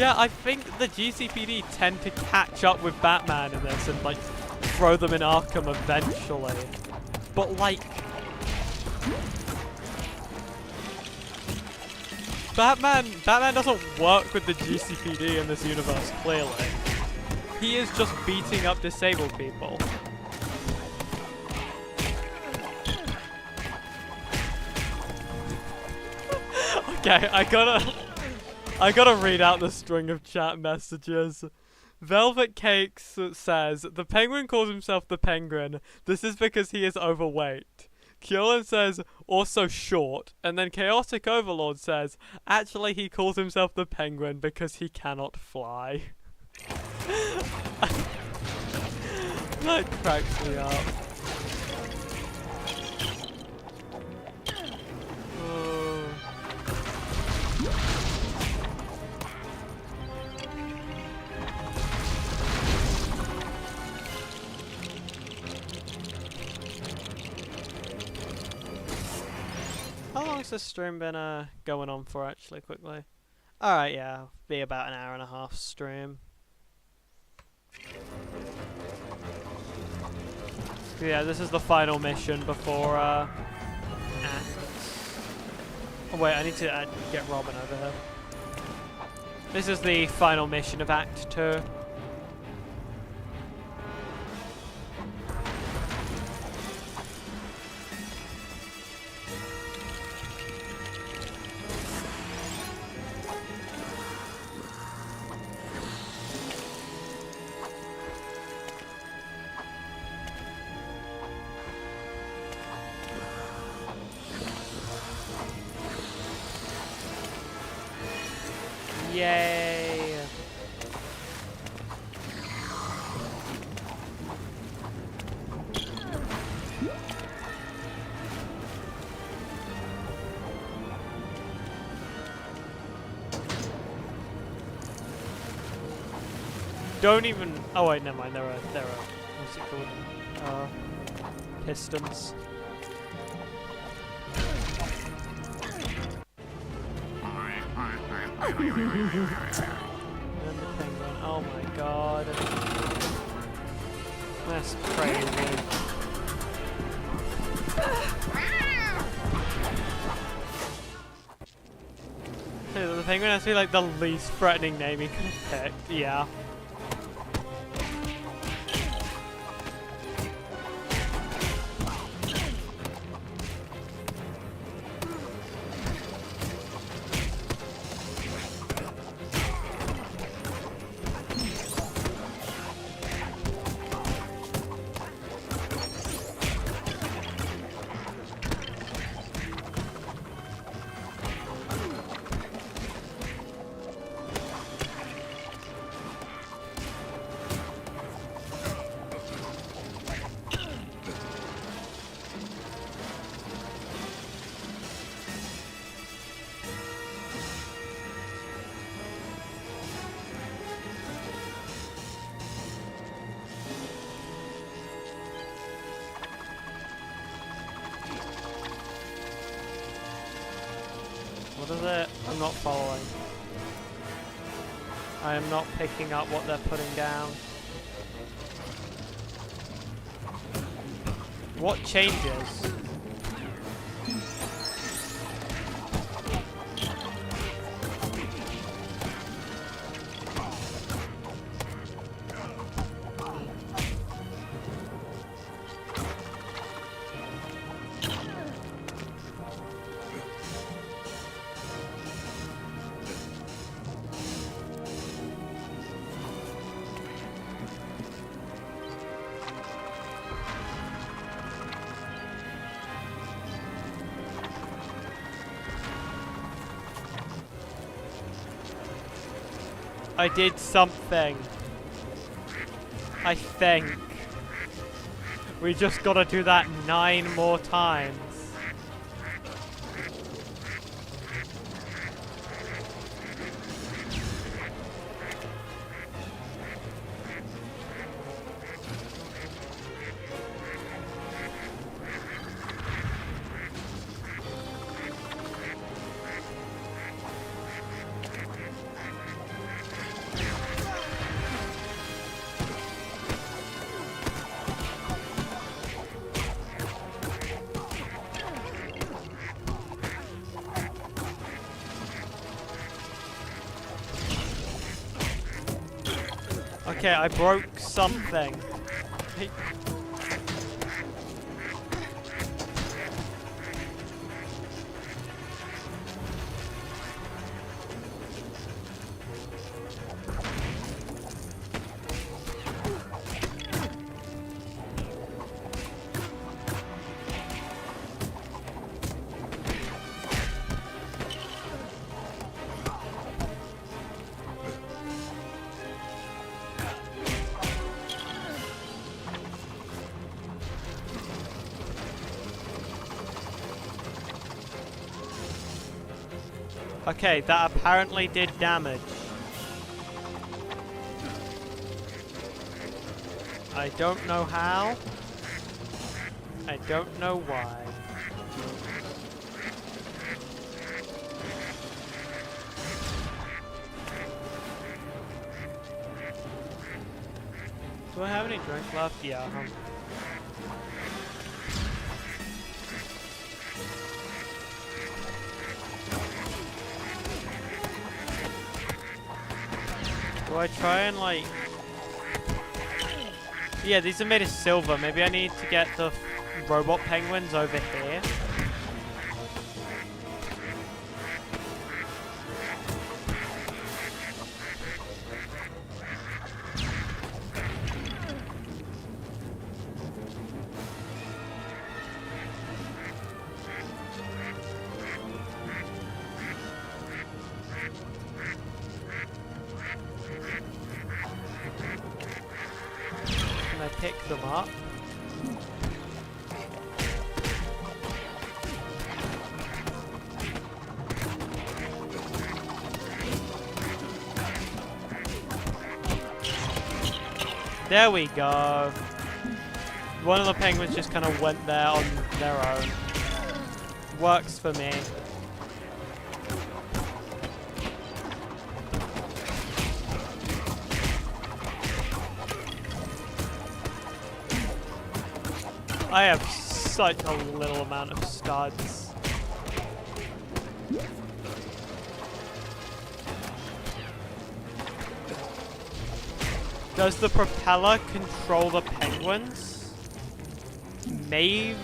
Yeah, I think the GCPD tend to catch up with Batman in this and, like, throw them in Arkham eventually. But, like... Batman doesn't work with the GCPD in this universe, clearly. He is just beating up disabled people. Okay, I gotta read out the string of chat messages. Velvet Cakes says, the Penguin calls himself the Penguin. This is because he is overweight. Kieran says, also short. And then Chaotic Overlord says, actually he calls himself the Penguin because he cannot fly. That cracks me up. How long has this stream been going on for, actually, quickly? Alright, yeah, be about an hour and a half stream. Yeah, this is the final mission before, Act. Oh wait, I need to get Robin over here. This is the final mission of Act 2. Yay! Don't even. Oh wait, never mind. There are. What's it called? Pistons. And the penguin. Oh my god. That's crazy. Dude, the penguin has to be like the least threatening name he could have picked. Yeah. What is it? I'm not following. I am not picking up what they're putting down. What changes? I did something. I think. We just gotta do that 9 more times. Okay, I broke something. Okay, that apparently did damage. I don't know how. I don't know why. Do I have any drink left? Yeah. Do I try and like... Yeah, these are made of silver. Maybe I need to get the robot penguins over here. Can I pick them up? There we go. One of the penguins just kind of went there on their own. Works for me. I have such a little amount of studs. Does the propeller control the penguins? Maybe.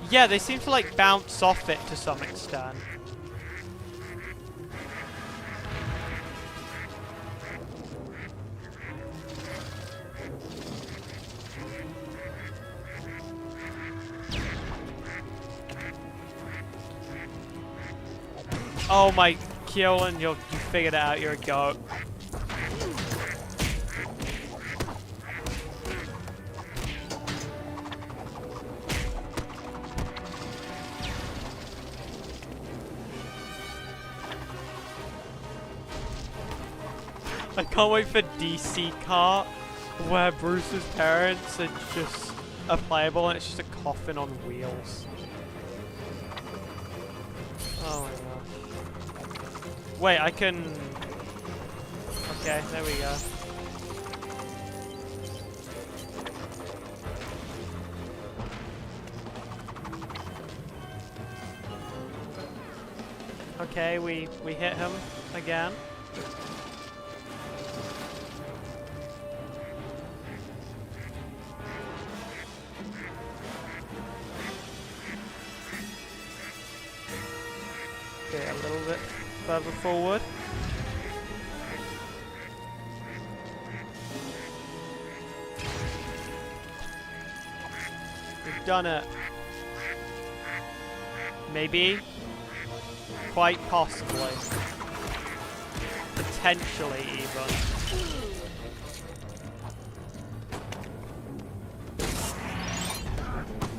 Yeah, they seem to like bounce off it to some extent. Oh my, Keelan, you figured it out, you're a goat. I can't wait for DC Kart, where Bruce's parents are just playable and it's just a coffin on wheels. Oh my gosh. Wait, I can... Okay, there we go. Okay, we hit him again. Okay, a little bit further forward. We've done it. Maybe. Quite possibly. Potentially even.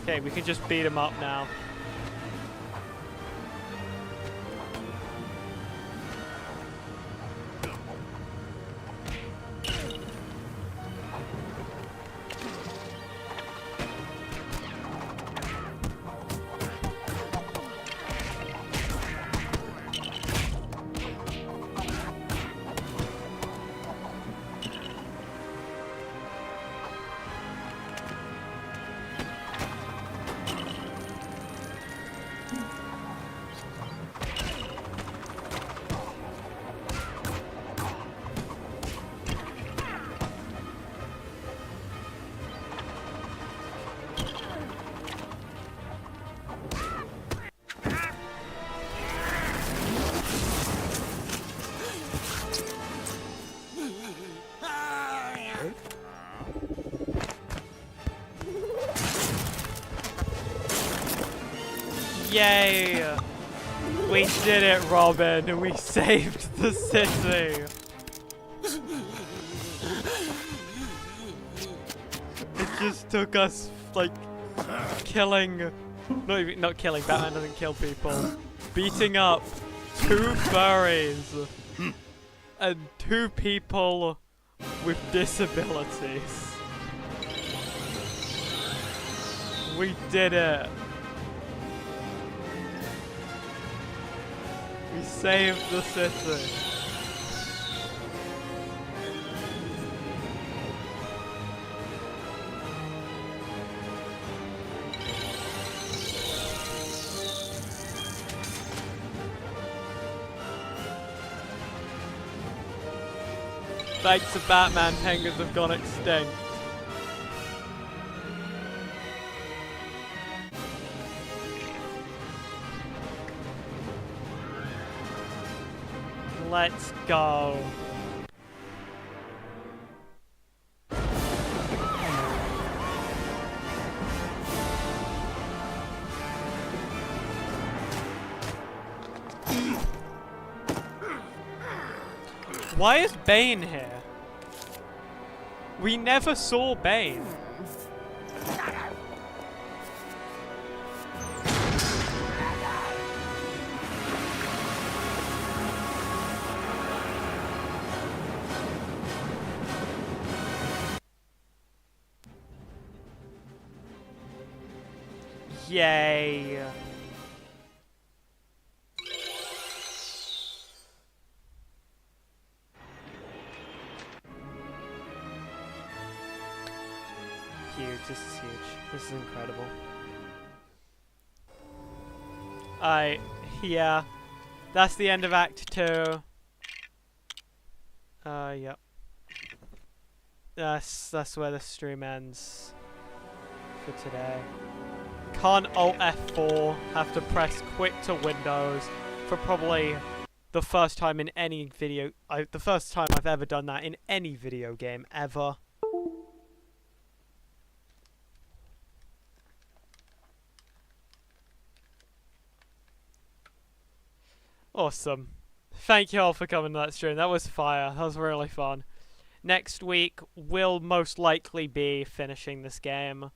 Okay, we can just beat him up now. Yay! We did it, Robin! We saved the city! It just took us, like, killing... Not killing, Batman doesn't kill people. Beating up 2 furries and 2 people with disabilities. We did it. We saved the city. Thanks to Batman, penguins have gone extinct. Let's go. Why is Bane here? We never saw Bane. Yay. Huge, this is huge. This is incredible. Yeah. That's the end of Act 2. Yep. That's where the stream ends for today. Can't Alt F4, have to press quit to Windows for probably the first time in any video, the first time I've ever done that in any video game ever. Awesome. Thank you all for coming to that stream. That was fire. That was really fun. Next week will most likely be finishing this game.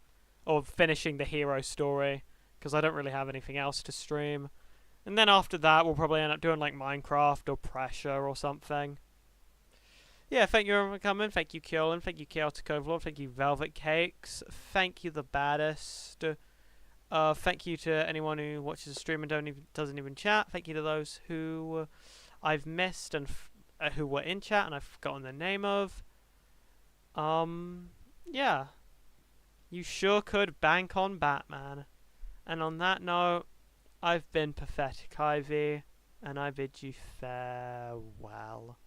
Or finishing the hero story. Because I don't really have anything else to stream. And then after that, we'll probably end up doing like Minecraft or Pressure or something. Yeah, thank you everyone for coming. Thank you, Kieran. Thank you, Chaotic Overlord. Thank you, Velvet Cakes. Thank you, The Baddest. Thank you to anyone who watches the stream and doesn't even chat. Thank you to those who I've missed and who were in chat and I've forgotten the name of. Yeah. You sure could bank on Batman. And on that note, I've been Pathetic Ivy, and I bid you farewell.